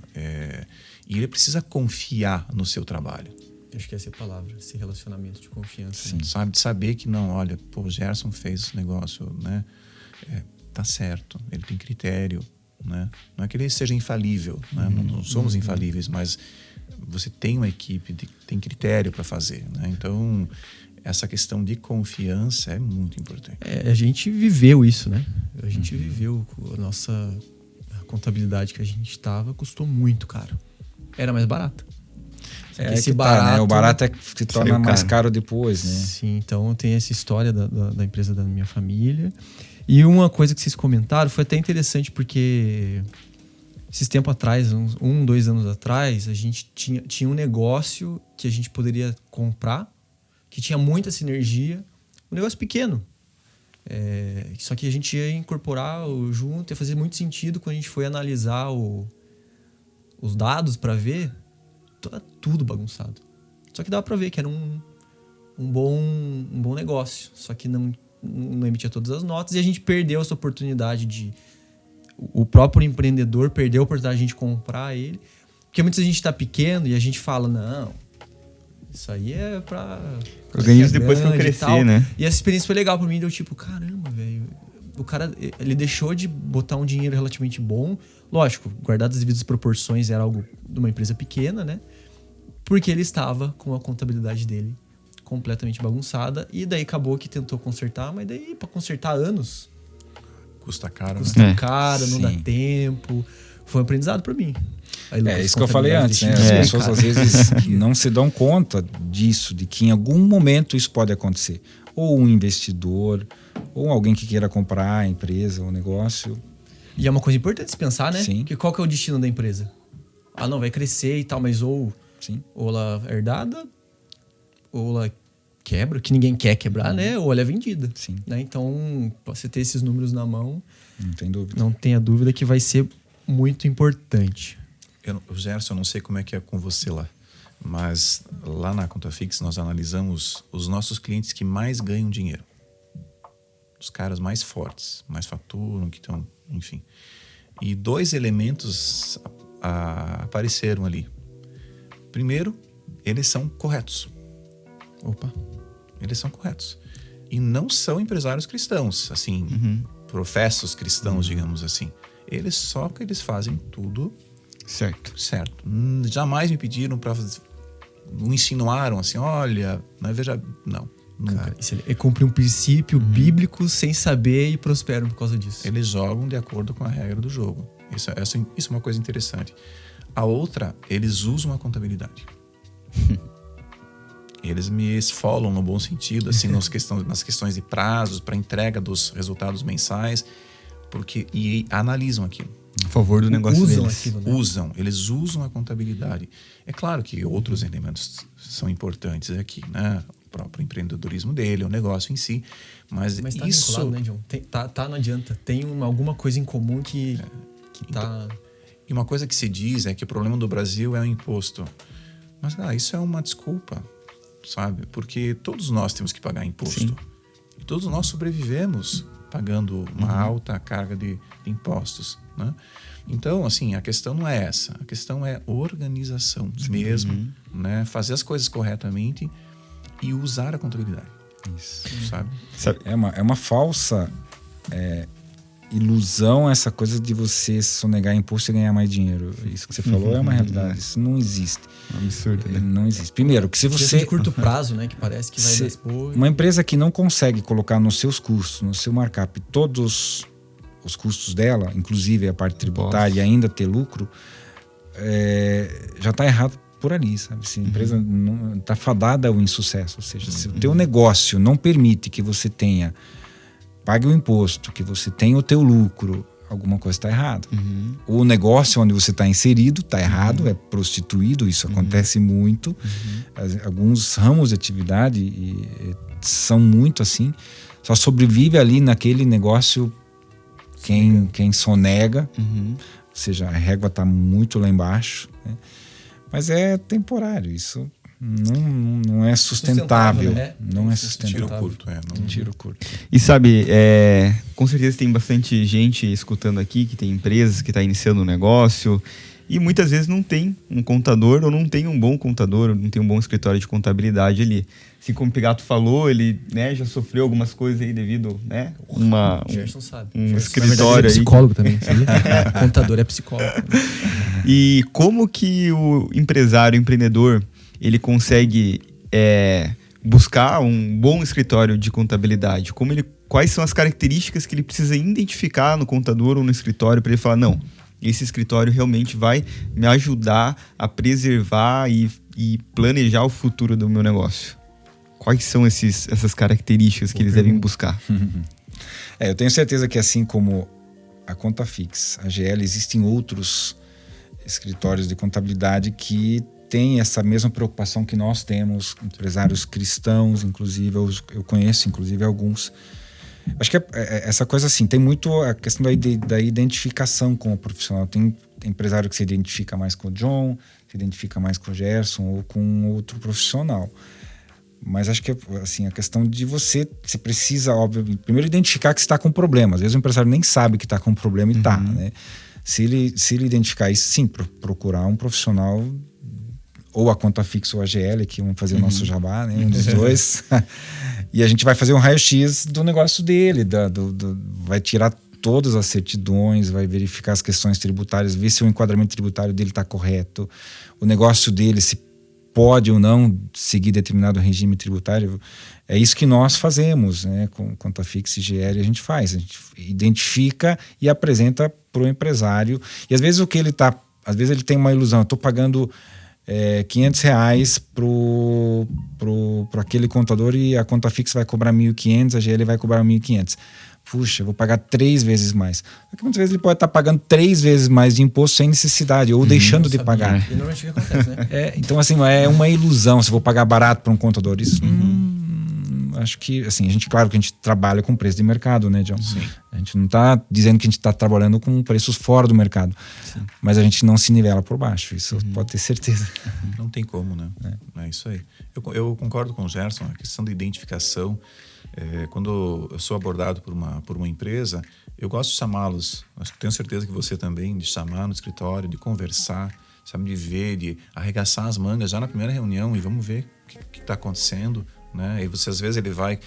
e ele precisa confiar no seu trabalho. Acho que essa é a palavra, esse relacionamento de confiança. Sim. Sabe, de saber que não, olha, o Gerson fez esse negócio, né? Tá certo, ele tem critério, né? Não é que ele seja infalível, né? Não somos infalíveis, mas você tem uma equipe que tem critério para fazer, né? Então... essa questão de confiança é muito importante. A gente viveu isso, né? A gente viveu a contabilidade que a gente estava custou muito caro. Era mais barata. Esse barato, né? O barato se torna mais caro depois, né? Sim, então tem essa história da empresa da minha família. E uma coisa que vocês comentaram foi até interessante porque esses tempos atrás, 2 anos atrás, a gente tinha um negócio que a gente poderia comprar, que tinha muita sinergia, um negócio pequeno. Só que a gente ia incorporar junto, ia fazer muito sentido quando a gente foi analisar os dados para ver, tudo bagunçado. Só que dava para ver que era um bom negócio, só que não emitia todas as notas e a gente perdeu essa oportunidade o próprio empreendedor perdeu a oportunidade de a gente comprar ele, porque muita gente está pequeno e a gente fala, não, isso aí é pra... Organiza depois que eu crescer, né? E essa experiência foi legal pra mim, deu tipo, caramba, velho. O cara, ele deixou de botar um dinheiro relativamente bom. Lógico, guardado as devidas proporções, era algo de uma empresa pequena, né? Porque ele estava com a contabilidade dele completamente bagunçada. E daí acabou que tentou consertar, mas daí pra consertar anos... Custa caro, né? Caro, não dá tempo. Foi um aprendizado pra mim. Aí, Lucas, isso que eu falei antes, né? As pessoas às vezes não se dão conta disso, de que em algum momento isso pode acontecer. Ou um investidor, ou alguém que queira comprar a empresa, o negócio. E é uma coisa importante se pensar, né? Sim. Porque qual que é o destino da empresa? Não, vai crescer e tal, mas ou ela é herdada, ou ela quebra, que ninguém quer quebrar, né? Ou ela é vendida. Sim. Né? Então, você ter esses números na mão, não tem dúvida. Não tenha dúvida que vai ser muito importante. Gerson, eu não sei como é que é com você lá, mas lá na ContaFix nós analisamos os nossos clientes que mais ganham dinheiro. Os caras mais fortes, mais faturam, que estão, enfim. E 2 elementos apareceram ali. Primeiro, eles são corretos. Opa. Eles são corretos. E não são empresários cristãos, assim, professos cristãos, digamos assim. Eles fazem tudo certo. Jamais me pediram para... Não insinuaram assim, olha... Não, nunca. Cara, é cumprir um princípio bíblico sem saber e prosperam por causa disso. Eles jogam de acordo com a regra do jogo. Isso é uma coisa interessante. A outra, eles usam a contabilidade. Eles me esfolam no bom sentido, assim, nas questões de prazos para entrega dos resultados mensais, e analisam aquilo. A favor do negócio usam deles. aquilo, né? Eles usam a contabilidade. É claro que outros elementos são importantes aqui, né? O próprio empreendedorismo dele, o negócio em si. Mas tá isso... vinculado, né, John? Não adianta. Tem alguma coisa em comum que tá... E uma coisa que se diz é que o problema do Brasil é o imposto. Mas isso é uma desculpa, sabe? Porque todos nós temos que pagar imposto. Sim. E todos nós sobrevivemos pagando uma alta carga de impostos, né? Então, assim, a questão não é essa. A questão é organização mesmo, né? Fazer as coisas corretamente e usar a contabilidade. Isso. Sabe? É uma falsa ilusão essa coisa de você sonegar imposto e ganhar mais dinheiro. Isso que você falou é uma realidade. Isso não existe. É um absurdo, né? Não existe. Primeiro, que se você... de curto prazo, né? Que parece que vai expor... Uma empresa que não consegue colocar nos seus custos, no seu markup, todos os custos dela, inclusive a parte tributária, e ainda ter lucro, já está errado por ali, sabe? Se a empresa não está fadada ao insucesso. Ou seja, se o teu negócio não permite que você pague o imposto, que você tenha o teu lucro, alguma coisa está errada. O negócio onde você está inserido está errado, é prostituído, isso acontece muito. Alguns ramos de atividade são muito assim. Só sobrevive ali naquele negócio quem sonega. Ou seja, a régua está muito lá embaixo, né? Mas é temporário, isso não é sustentável. Né? Não é sustentável. Tiro curto, Tiro curto. E sabe, com certeza tem bastante gente escutando aqui, que tem empresas que está iniciando um negócio e muitas vezes não tem um contador ou não tem um bom contador, ou não tem um bom escritório de contabilidade ali. Assim como o Pigato falou, ele, né, já sofreu algumas coisas aí devido, né, O Gerson sabe. um Gerson, escritório é aí. psicólogo também, sabia? Contador é psicólogo também. E como que o empresário, o empreendedor, ele consegue buscar um bom escritório de contabilidade? Quais são as características que ele precisa identificar no contador ou no escritório para ele falar, não, esse escritório realmente vai me ajudar a preservar e planejar o futuro do meu negócio? Quais são essas características que eles devem buscar? Eu tenho certeza que assim como a Contafix, a GL, existem outros escritórios de contabilidade que têm essa mesma preocupação que nós temos, empresários cristãos, inclusive, eu conheço inclusive alguns. Acho que essa coisa assim, tem muito a questão da identificação com o profissional. Tem empresário que se identifica mais com o John, se identifica mais com o Gerson ou com outro profissional. Mas acho que assim, a questão de você precisa, óbvio, primeiro identificar que você está com problema. Às vezes o empresário nem sabe que está com problema e está, né? Se ele identificar isso, sim, procurar um profissional, ou a Contafix ou a GL, que vão fazer o nosso jabá, né? Um dos dois. E a gente vai fazer um raio-x do negócio dele, vai tirar todas as certidões, vai verificar as questões tributárias, ver se o enquadramento tributário dele está correto, o negócio dele, se pode ou não seguir determinado regime tributário. É isso que nós fazemos, né? Com Contafix e GL a gente identifica e apresenta para o empresário. E às vezes às vezes ele tem uma ilusão, eu estou pagando R$500 para aquele contador e a Contafix vai cobrar 1.500, a GL vai cobrar 1.500. Puxa, eu vou pagar 3 vezes mais. Porque muitas vezes ele pode estar pagando 3 vezes mais de imposto sem necessidade, ou deixando de pagar. E normalmente o que acontece, né? Então, assim, é uma ilusão se eu vou pagar barato para um contador. Isso acho que, assim, claro que a gente trabalha com preço de mercado, né, John? Sim. A gente não está dizendo que a gente está trabalhando com preços fora do mercado. Sim. Mas a gente não se nivela por baixo, isso pode ter certeza. Não tem como, né? É isso aí. Eu concordo com o Gerson, a questão da identificação. Quando eu sou abordado por uma empresa, eu gosto de chamá-los. Tenho certeza que você também, de chamar no escritório, de conversar, sabe, de ver, de arregaçar as mangas já na primeira reunião e vamos ver o que está acontecendo, né? E você, às vezes, ele vai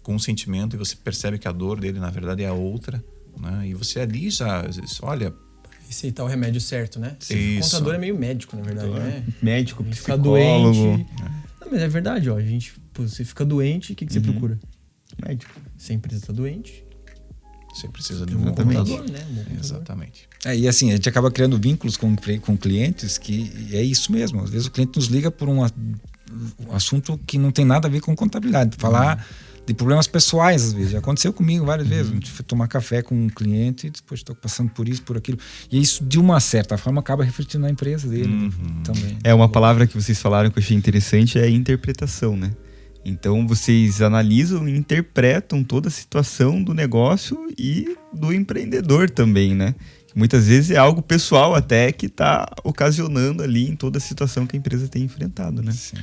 com um sentimento e você percebe que a dor dele, na verdade, é a outra, né? E você ali já, olha... Receitar o remédio certo, né? Isso. O contador é meio médico, na verdade, né? Médico, Fica psicólogo. doente. Não, mas é verdade, ó. Você fica doente, o que você procura? Médico. Se a empresa está doente, Você precisa de um bom contador. contador, né? Um bom contador. Exatamente. E assim, a gente acaba criando vínculos com clientes que é isso mesmo. Às vezes o cliente nos liga por um assunto que não tem nada a ver com contabilidade. Falar de problemas pessoais, às vezes. Já aconteceu comigo várias vezes. A gente foi tomar café com um cliente e depois estou passando por isso, por aquilo. E isso, de uma certa forma, acaba refletindo na empresa dele também. Uma palavra que vocês falaram que eu achei interessante é interpretação, né? Então, vocês analisam e interpretam toda a situação do negócio e do empreendedor também, né? Muitas vezes é algo pessoal até que está ocasionando ali em toda a situação que a empresa tem enfrentado, né? Sim.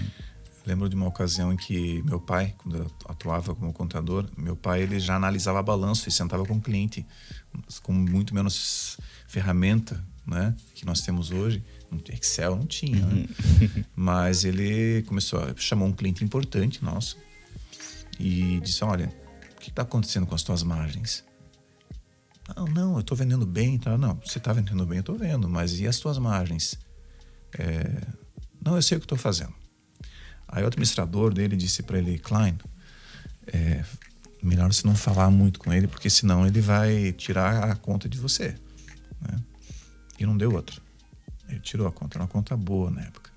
Lembro de uma ocasião em que meu pai, quando eu atuava como contador, meu pai ele já analisava balanço e sentava com o cliente, com muito menos ferramenta, né, que nós temos hoje. Excel não tinha, né? Mas ele chamou um cliente importante nosso e disse: olha, o que está acontecendo com as tuas margens? Não, eu estou vendendo bem, tá? Não, você está vendendo bem, eu estou vendo, mas e as tuas margens? Não, eu sei o que estou fazendo. Aí o administrador dele disse para ele: Klein, melhor você não falar muito com ele, porque senão ele vai tirar a conta de você, né? E não deu outra. Ele tirou a conta, era uma conta boa na época.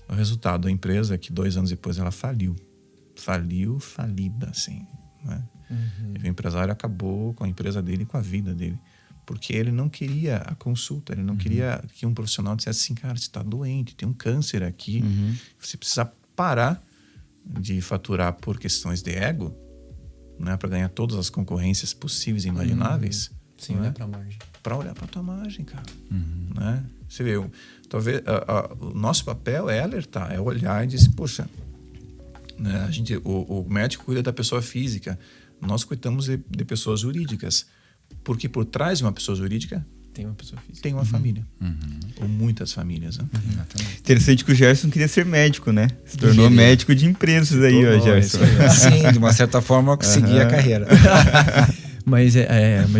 O resultado da empresa é que 2 anos depois ela faliu. Falida, assim, né? E o empresário acabou com a empresa dele e com a vida dele. Porque ele não queria a consulta, ele não queria que um profissional dissesse assim: cara, você está doente, tem um câncer aqui, você precisa parar de faturar por questões de ego, né, para ganhar todas as concorrências possíveis e imagináveis. Sim, né? olhar pra margem. Para olhar para tua margem, cara. Né? Você vê, talvez o nosso papel é alertar, é olhar e dizer: poxa, né, o médico cuida da pessoa física, nós cuidamos de pessoas jurídicas, porque por trás de uma pessoa jurídica tem uma pessoa física, tem uma família, ou muitas famílias, né? Interessante que o Gerson queria ser médico, né? Se tornou médico de empresas aí, ó, Gerson. Sim, de uma certa forma eu segui a carreira. Mas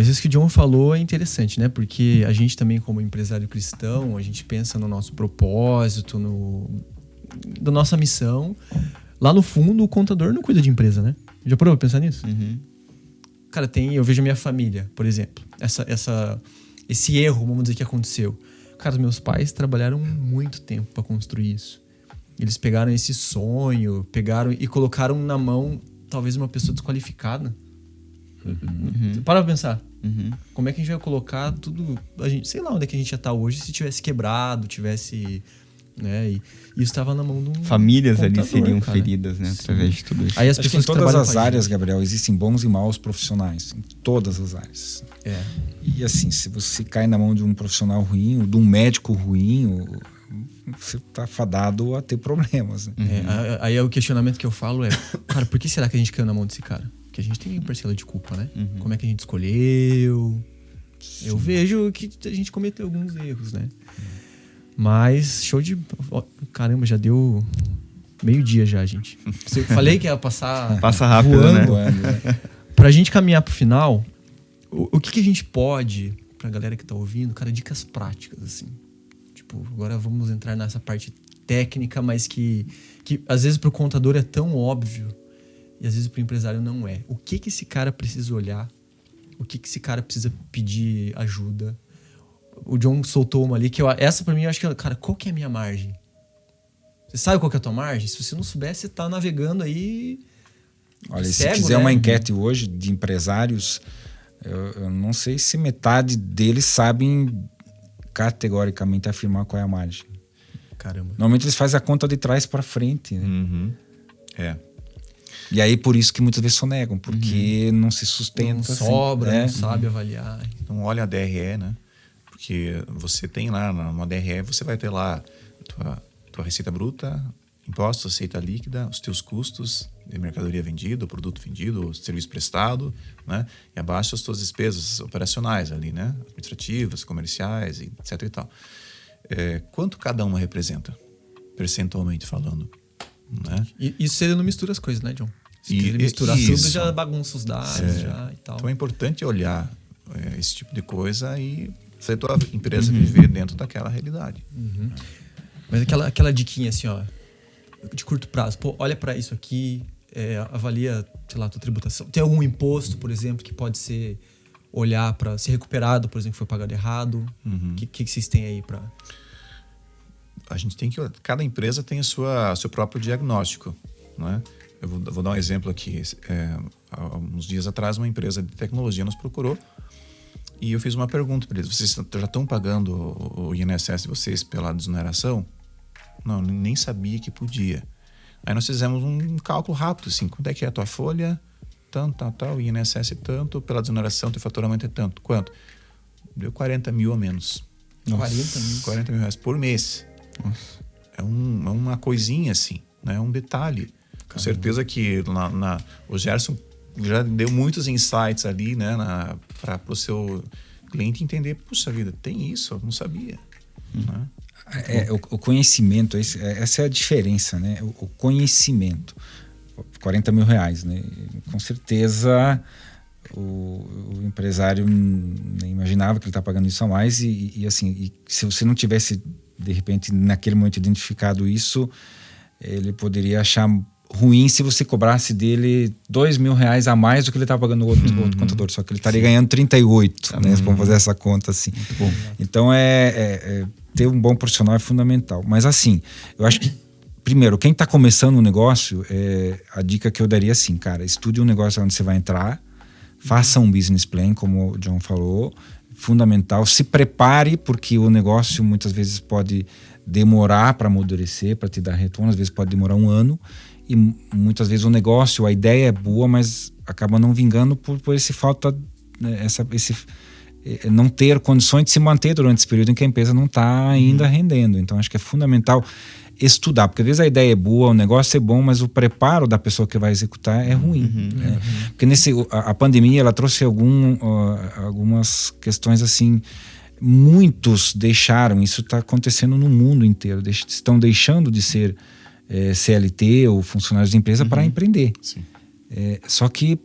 isso que o John falou é interessante, né? Porque a gente também, como empresário cristão, a gente pensa no nosso propósito, da nossa missão. Lá no fundo, o contador não cuida de empresa, né? Já parou pra pensar nisso? Cara, eu vejo a minha família, por exemplo. Esse erro, vamos dizer, que aconteceu. Cara, os meus pais trabalharam muito tempo para construir isso. Eles pegaram esse sonho, e colocaram na mão, talvez, uma pessoa desqualificada. Para pra pensar. Como é que a gente vai colocar tudo... sei lá onde é que a gente ia estar hoje se tivesse quebrado, né? E isso estava na mão de um famílias contador, ali seriam cara. feridas, né? Através de tudo isso. Aí as Acho que em pessoas todas trabalham as com a áreas, gente. Gabriel, existem bons e maus profissionais. Em todas as áreas. E assim, se você cai na mão de um profissional ruim, de um médico ruim, você tá fadado a ter problemas, né? Aí o questionamento que eu falo é: cara, por que será que a gente caiu na mão desse cara? Porque a gente tem parcela de culpa, né? Como é que a gente escolheu? Sim. Eu vejo que a gente cometeu alguns erros, né? Mas show de... Caramba, já deu 12:00 já, gente. Eu falei que ia passar... Passa rápido, voando, né? Pra gente caminhar pro final, o que a gente pode, pra galera que tá ouvindo, cara, dicas práticas, assim. Tipo, agora vamos entrar nessa parte técnica, mas que às vezes pro contador é tão óbvio e às vezes pro empresário não é. O que esse cara precisa olhar? O que esse cara precisa pedir ajuda? O John soltou uma ali, que essa pra mim, eu acho que... Cara, qual que é a minha margem? Você sabe qual que é a tua margem? Se você não souber, você tá navegando aí... Olha, cego, se fizer né? uma enquete hoje de empresários, eu não sei se metade deles sabem categoricamente afirmar qual é a margem. Caramba. Normalmente eles fazem a conta de trás para frente, né? E aí por isso que muitas vezes sonegam, porque não se sustenta. Não assim, sobra, não sabe avaliar. Então olha a DRE, né? Porque você tem lá, numa DRE, você vai ter lá tua receita bruta, impostos, receita líquida, os teus custos de mercadoria vendida, produto vendido, serviço prestado, né? E abaixo as tuas despesas operacionais ali, né? Administrativas, comerciais, etc e tal. Quanto cada uma representa, percentualmente falando, né? E isso se ele não mistura as coisas, né, John? Se ele misturar tudo, já bagunça os dados já e tal. Então é importante olhar esse tipo de coisa e fazer a tua empresa viver dentro daquela realidade. Mas aquela diquinha assim, ó, de curto prazo. Pô, olha pra isso aqui, avalia, sei lá, a tua tributação. Tem algum imposto, por exemplo, que pode ser olhar para ser recuperado, por exemplo, que foi pagado errado? O que vocês têm aí para... A gente tem que... Cada empresa tem seu próprio diagnóstico, né? Eu vou dar um exemplo aqui. Há uns dias atrás, uma empresa de tecnologia nos procurou e eu fiz uma pergunta para eles. Vocês já estão pagando o INSS de vocês pela desoneração? Não, nem sabia que podia. Aí nós fizemos um cálculo rápido, assim, quanto é que é a tua folha? Tanto, tal, o INSS é tanto, pela desoneração, teu faturamento é tanto. Quanto? Deu 40 mil a menos. Nossa. 40 mil? 40 mil reais por mês. Nossa. É uma coisinha, assim, né? É um detalhe. Com certeza que o Gerson já deu muitos insights ali, né? Para o seu cliente entender, puxa vida, tem isso, eu não sabia. Né? O conhecimento, essa é a diferença, né? O conhecimento, 40 mil reais, né? Com certeza o empresário nem imaginava que ele está pagando isso a mais e se você não tivesse, de repente, naquele momento identificado isso, ele poderia achar ruim se você cobrasse dele 2 mil reais a mais do que ele estava pagando o outro contador, só que ele estaria ganhando 38, né? Vamos fazer essa conta assim. Então ter um bom profissional é fundamental. Mas assim, eu acho que primeiro, quem está começando um negócio, a dica que eu daria assim, cara, estude um negócio onde você vai entrar, faça um business plan, como o John falou, fundamental, se prepare, porque o negócio muitas vezes pode demorar para amadurecer, para te dar retorno, às vezes pode demorar 1 ano, e muitas vezes o negócio, a ideia é boa, mas acaba não vingando por esse falta, não ter condições de se manter durante esse período em que a empresa não está ainda rendendo. Então acho que é fundamental estudar, porque às vezes a ideia é boa, o negócio é bom, mas o preparo da pessoa que vai executar é ruim. Né? Porque a pandemia ela trouxe algumas questões assim, muitos deixaram, isso está acontecendo no mundo inteiro, estão deixando de ser CLT ou funcionários de empresa para empreender. Só que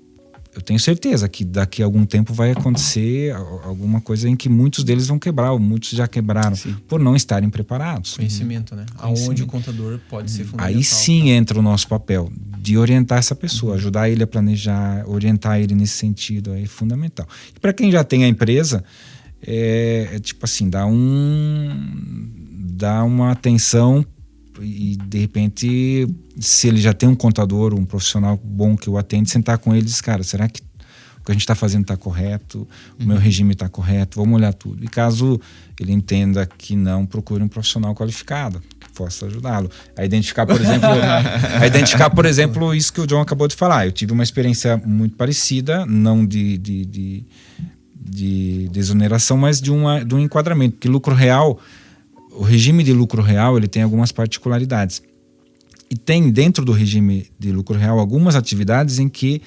eu tenho certeza que daqui a algum tempo vai acontecer alguma coisa em que muitos deles vão quebrar, ou muitos já quebraram, por não estarem preparados. Conhecimento, né? Aonde o contador pode ser fundamental. Aí sim entra o nosso papel de orientar essa pessoa, ajudar ele a planejar, orientar ele nesse sentido, é fundamental. E para quem já tem a empresa, tipo assim, dá uma atenção e de repente, se ele já tem um contador, um profissional bom que o atende, sentar com ele e dizer, cara, será que o que a gente está fazendo está correto? O meu regime está correto? Vamos olhar tudo. E caso ele entenda que não, procure um profissional qualificado que possa ajudá-lo a identificar, por exemplo, isso que o John acabou de falar. Eu tive uma experiência muito parecida, não de desoneração, mas de um enquadramento, porque lucro real, o regime de lucro real, ele tem algumas particularidades. E tem dentro do regime de lucro real algumas atividades em que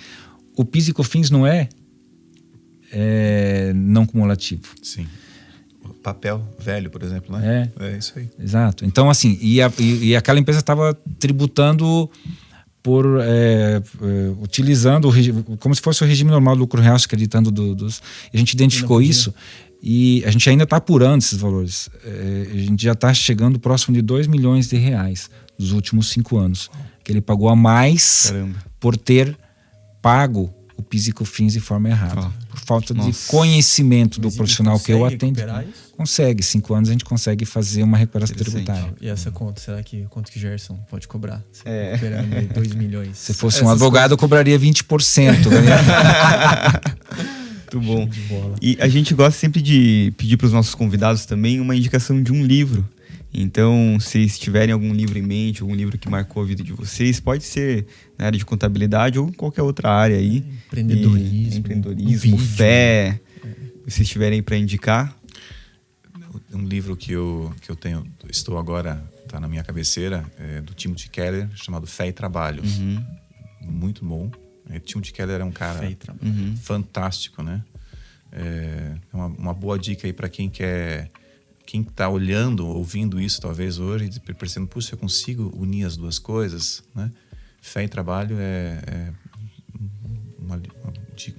o PIS e COFINS não é não cumulativo. Sim. O papel velho, por exemplo, né? É isso aí. Exato. Então, assim, e aquela empresa estava tributando utilizando como se fosse o regime normal do lucro real, se acreditando a gente identificou isso. E a gente ainda está apurando esses valores. A gente já está chegando próximo de 2 milhões de reais nos últimos 5 anos. Que ele pagou a mais por ter pago o PIS e COFINS de forma errada. Por falta de conhecimento do profissional que eu atendo. Consegue. 5 anos a gente consegue fazer uma recuperação tributária. E essa conta, será que quanto que Gerson pode cobrar? Recuperando aí 2 milhões. Se fosse um advogado, eu cobraria 20%. Muito bom. E a gente gosta sempre de pedir para os nossos convidados também uma indicação de um livro. Então, se tiverem algum livro em mente, algum livro que marcou a vida de vocês, pode ser na área de contabilidade ou qualquer outra área aí. Empreendedorismo, fé. Se vocês tiverem para indicar. Um livro que eu estou agora, está na minha cabeceira, do Timothy Keller, chamado Fé e Trabalho. Muito bom. Timothy Keller é um cara fantástico, né? É uma boa dica aí para quem está olhando, ouvindo isso talvez hoje, e percebendo, puxa, eu consigo unir as duas coisas, né? Fé e Trabalho é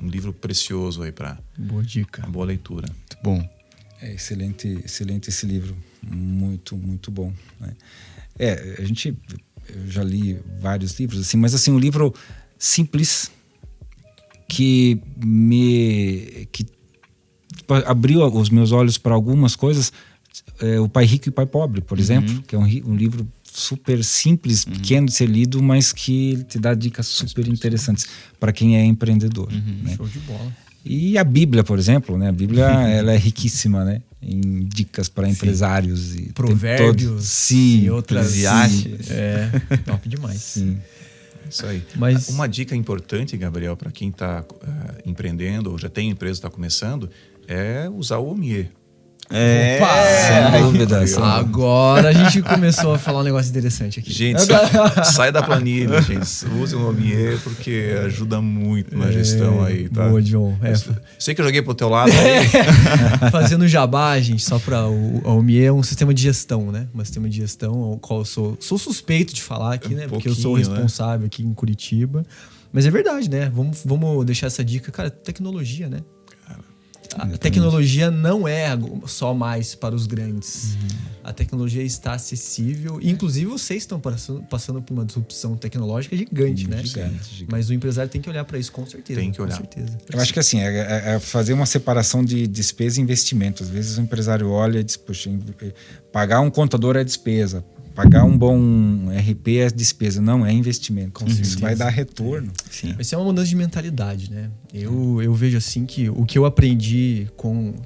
um livro precioso aí para boa dica, uma boa leitura. Muito bom. Excelente esse livro, muito, muito bom, né? Eu já li vários livros assim, mas assim, um livro simples que abriu os meus olhos para algumas coisas. O Pai Rico e o Pai Pobre, por exemplo, que é um livro super simples, pequeno de ser lido, mas que te dá dicas super interessantes para quem é empreendedor. Né? Show de bola. E a Bíblia, por exemplo, né? A Bíblia ela é riquíssima, né? Em dicas para empresários e provérbios, sim, e outras. Eclesiastes. Top demais. Sim. Isso aí. Mas uma dica importante, Gabriel, para quem está empreendendo ou já tem empresa, está começando, é usar o Omnier. Sem dúvida. Agora a gente começou a falar um negócio interessante aqui. Gente, sai da planilha, gente. Use o Omnier porque ajuda muito na gestão aí, tá? Boa, John. Sei que eu joguei pro teu lado aí. Fazendo jabá, gente, só para o Omnier é um sistema de gestão, né? Um sistema de gestão ao qual eu sou suspeito de falar aqui, né? Porque eu sou o responsável aqui em Curitiba. Mas é verdade, né? Vamos deixar essa dica. Cara, tecnologia, né? A tecnologia não é só mais para os grandes. A tecnologia está acessível. Inclusive, vocês estão passando por uma disrupção tecnológica gigante, né? Gigante. Mas o empresário tem que olhar para isso, com certeza. Tem que olhar. Com certeza. Eu acho que assim, é fazer uma separação de despesa e investimento. Às vezes o empresário olha e diz, poxa, pagar um contador é despesa. Pagar um bom RP é despesa, não é investimento. Isso vai dar retorno. Sim. Isso é uma mudança de mentalidade, né? Eu vejo assim que o que eu aprendi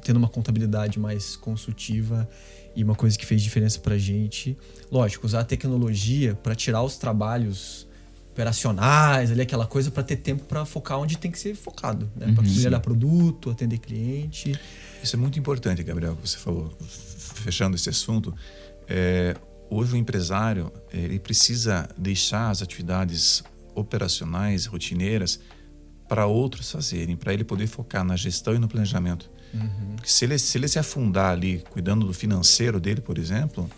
tendo uma contabilidade mais consultiva e uma coisa que fez diferença pra gente, lógico, usar a tecnologia para tirar os trabalhos operacionais, ali aquela coisa para ter tempo para focar onde tem que ser focado, né? Para melhorar produto, atender cliente. Isso é muito importante, Gabriel, que você falou. Fechando esse assunto, hoje o empresário ele precisa deixar as atividades operacionais, rotineiras, para outros fazerem, para ele poder focar na gestão e no planejamento. Porque se ele se afundar ali, cuidando do financeiro dele, por exemplo...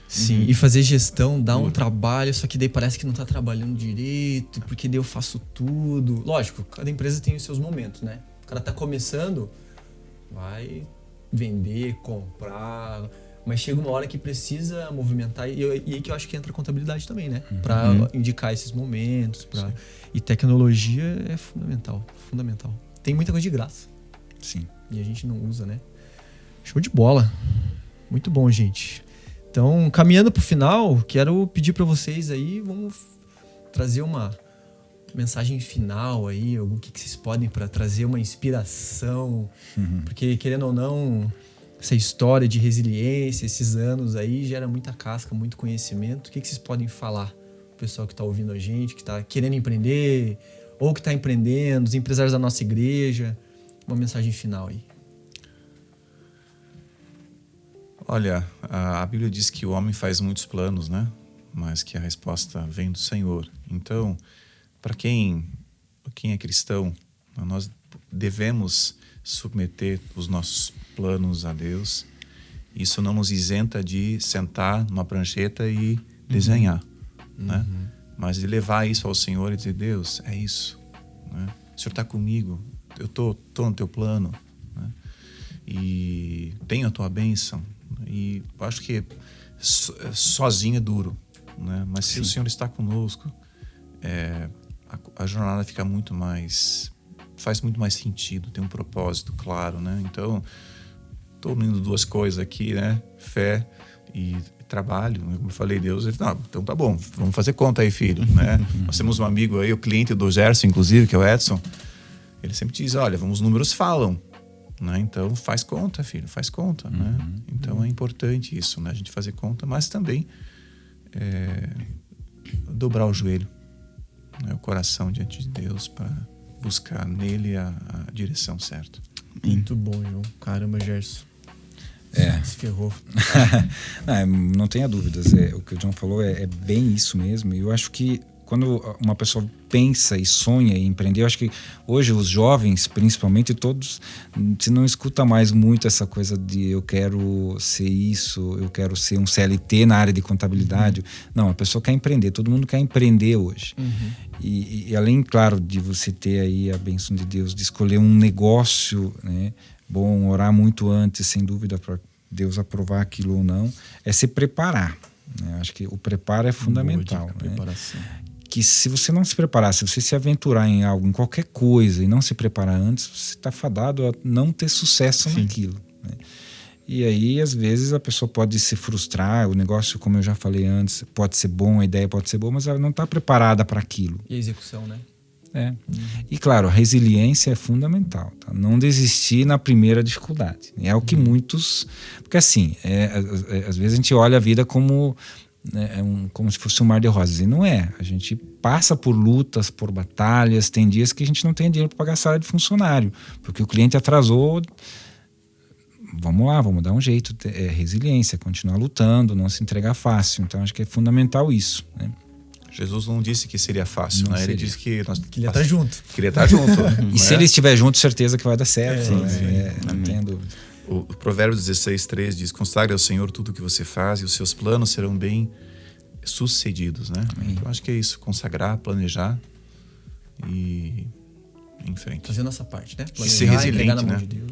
Sim, e fazer gestão dá um trabalho, só que daí parece que não está trabalhando direito, porque daí eu faço tudo. Lógico, cada empresa tem os seus momentos, né? O cara está começando, vai vender, comprar... Mas chega uma hora que precisa movimentar, e aí que eu acho que entra a contabilidade também, né? Para indicar esses momentos. E tecnologia é fundamental. Tem muita coisa de graça. Sim. E a gente não usa, né? Show de bola. Muito bom, gente. Então, caminhando para o final, quero pedir para vocês aí, vamos trazer uma mensagem final aí, o que vocês podem para trazer uma inspiração. Porque, querendo ou não... Essa história de resiliência, esses anos aí, gera muita casca, muito conhecimento. O que vocês podem falar pro pessoal que está ouvindo a gente, que está querendo empreender, ou que está empreendendo, os empresários da nossa igreja? Uma mensagem final aí. Olha, a Bíblia diz que o homem faz muitos planos, né? Mas que a resposta vem do Senhor. Então, para quem é cristão, nós devemos submeter os nossos planos a Deus. Isso não nos isenta de sentar numa prancheta e desenhar, né? Mas de levar isso ao Senhor e dizer, Deus, é isso, né? O Senhor está comigo, eu tô no teu plano, né? E tenho a tua bênção. E acho que sozinho é duro, né? Mas se o Senhor está conosco, a jornada fica faz muito mais sentido, tem um propósito claro, né? Então, estou unindo duas coisas aqui, né? Fé e trabalho. Como eu falei, Deus, então tá bom, vamos fazer conta aí, filho, né? Nós temos um amigo aí, o cliente do Gerson, inclusive, que é o Edson, ele sempre diz, olha, os números falam, né? Então, faz conta, filho, faz conta, né? Então, é importante isso, né? A gente fazer conta, mas também dobrar o joelho, né? O coração diante de Deus para buscar nele a direção certa. Muito bom, João. Caramba, Gerson. Se ferrou. Não tenha dúvidas. O que o John falou é bem isso mesmo. E eu acho que quando uma pessoa pensa e sonha em empreender, eu acho que hoje os jovens, principalmente, todos, se não escuta mais muito essa coisa de eu quero ser isso, eu quero ser um CLT na área de contabilidade. Não, a pessoa quer empreender, todo mundo quer empreender hoje. E além, claro, de você ter aí a bênção de Deus, de escolher um negócio, né, bom, orar muito antes, sem dúvida, para Deus aprovar aquilo ou não, é se preparar. Né? Acho que o preparo é fundamental. Boa dica, preparação. que se você não se preparar, se você se aventurar em algo, em qualquer coisa e não se preparar antes, você está fadado a não ter sucesso naquilo, né? E aí, às vezes, a pessoa pode se frustrar, o negócio, como eu já falei antes, pode ser bom, a ideia pode ser boa, mas ela não está preparada para aquilo. E a execução, né? E claro, a resiliência é fundamental, tá? Não desistir na primeira dificuldade. É o que muitos... Porque assim, às vezes a gente olha a vida como, como se fosse um mar de rosas. E não é. A gente passa por lutas, por batalhas. Tem dias que a gente não tem dinheiro para pagar salário de funcionário, porque o cliente atrasou. Vamos lá, vamos dar um jeito. É resiliência, continuar lutando, não se entregar fácil. Então acho que é fundamental isso, né? Jesus não disse que seria fácil, né? Ele disse que nós queria estar junto. Queria estar junto. E se ele estiver junto, certeza que vai dar certo. Não tem dúvida. O Provérbios 16:3 diz: consagre ao Senhor tudo o que você faz e os seus planos serão bem sucedidos, né? Então acho que é isso, consagrar, planejar e em frente. Fazer a nossa parte, né? E ser resiliente, na mão né? de Deus.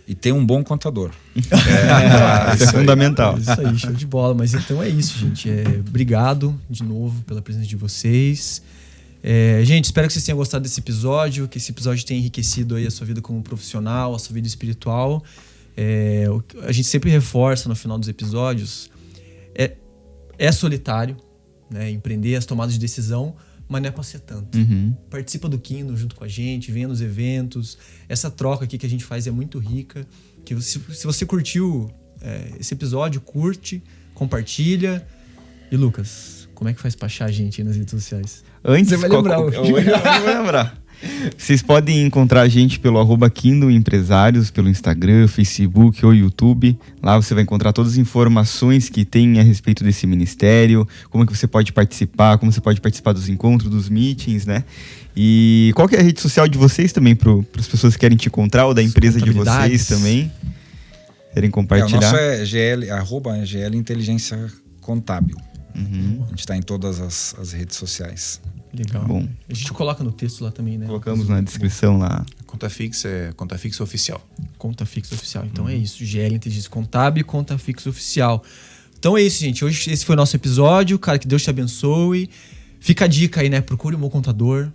E ter um bom contador. Isso é fundamental. Isso aí, show de bola. Mas então é isso, gente. Obrigado de novo pela presença de vocês. Gente, espero que vocês tenham gostado desse episódio, que esse episódio tenha enriquecido aí a sua vida como profissional, a sua vida espiritual. A gente sempre reforça no final dos episódios. É solitário, né? Empreender, as tomadas de decisão, mas não é pra ser tanto. Participa do Kingdom junto com a gente, venha nos eventos. Essa troca aqui que a gente faz é muito rica. Que se você curtiu esse episódio, curte, compartilha. E Lucas, como é que faz pra achar a gente aí nas redes sociais? Antes, você vai lembrar. Eu vou lembrar. Vocês podem encontrar a gente pelo @Kingdom Empresários, pelo Instagram, Facebook ou YouTube. Lá você vai encontrar todas as informações que tem a respeito desse ministério, como que você pode participar, como você pode participar dos encontros, dos meetings, né? E qual que é a rede social de vocês também, para as pessoas que querem te encontrar, ou da empresa de vocês também, querem compartilhar? O nosso é @GL Inteligência Contábil. A gente está em todas as redes sociais. Legal. Bom. A gente coloca no texto lá também, né? Colocamos na descrição lá. Conta fixa é conta fixa oficial. Conta fixa oficial. Então é isso. GL Inteligência Contábil e Conta fixa oficial. Então é isso, gente. Hoje esse foi o nosso episódio. Cara, que Deus te abençoe. Fica a dica aí, né? Procure um bom contador.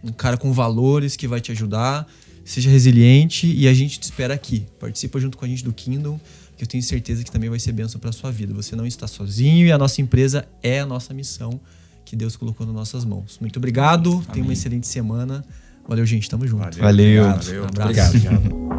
Um cara com valores que vai te ajudar. Seja resiliente e a gente te espera aqui. Participa junto com a gente do Kingdom, que eu tenho certeza que também vai ser bênção para sua vida. Você não está sozinho e a nossa empresa é a nossa missão que Deus colocou nas nossas mãos. Muito obrigado. Tenha uma excelente semana. Valeu, gente. Tamo junto. Valeu. Um abraço. Obrigado.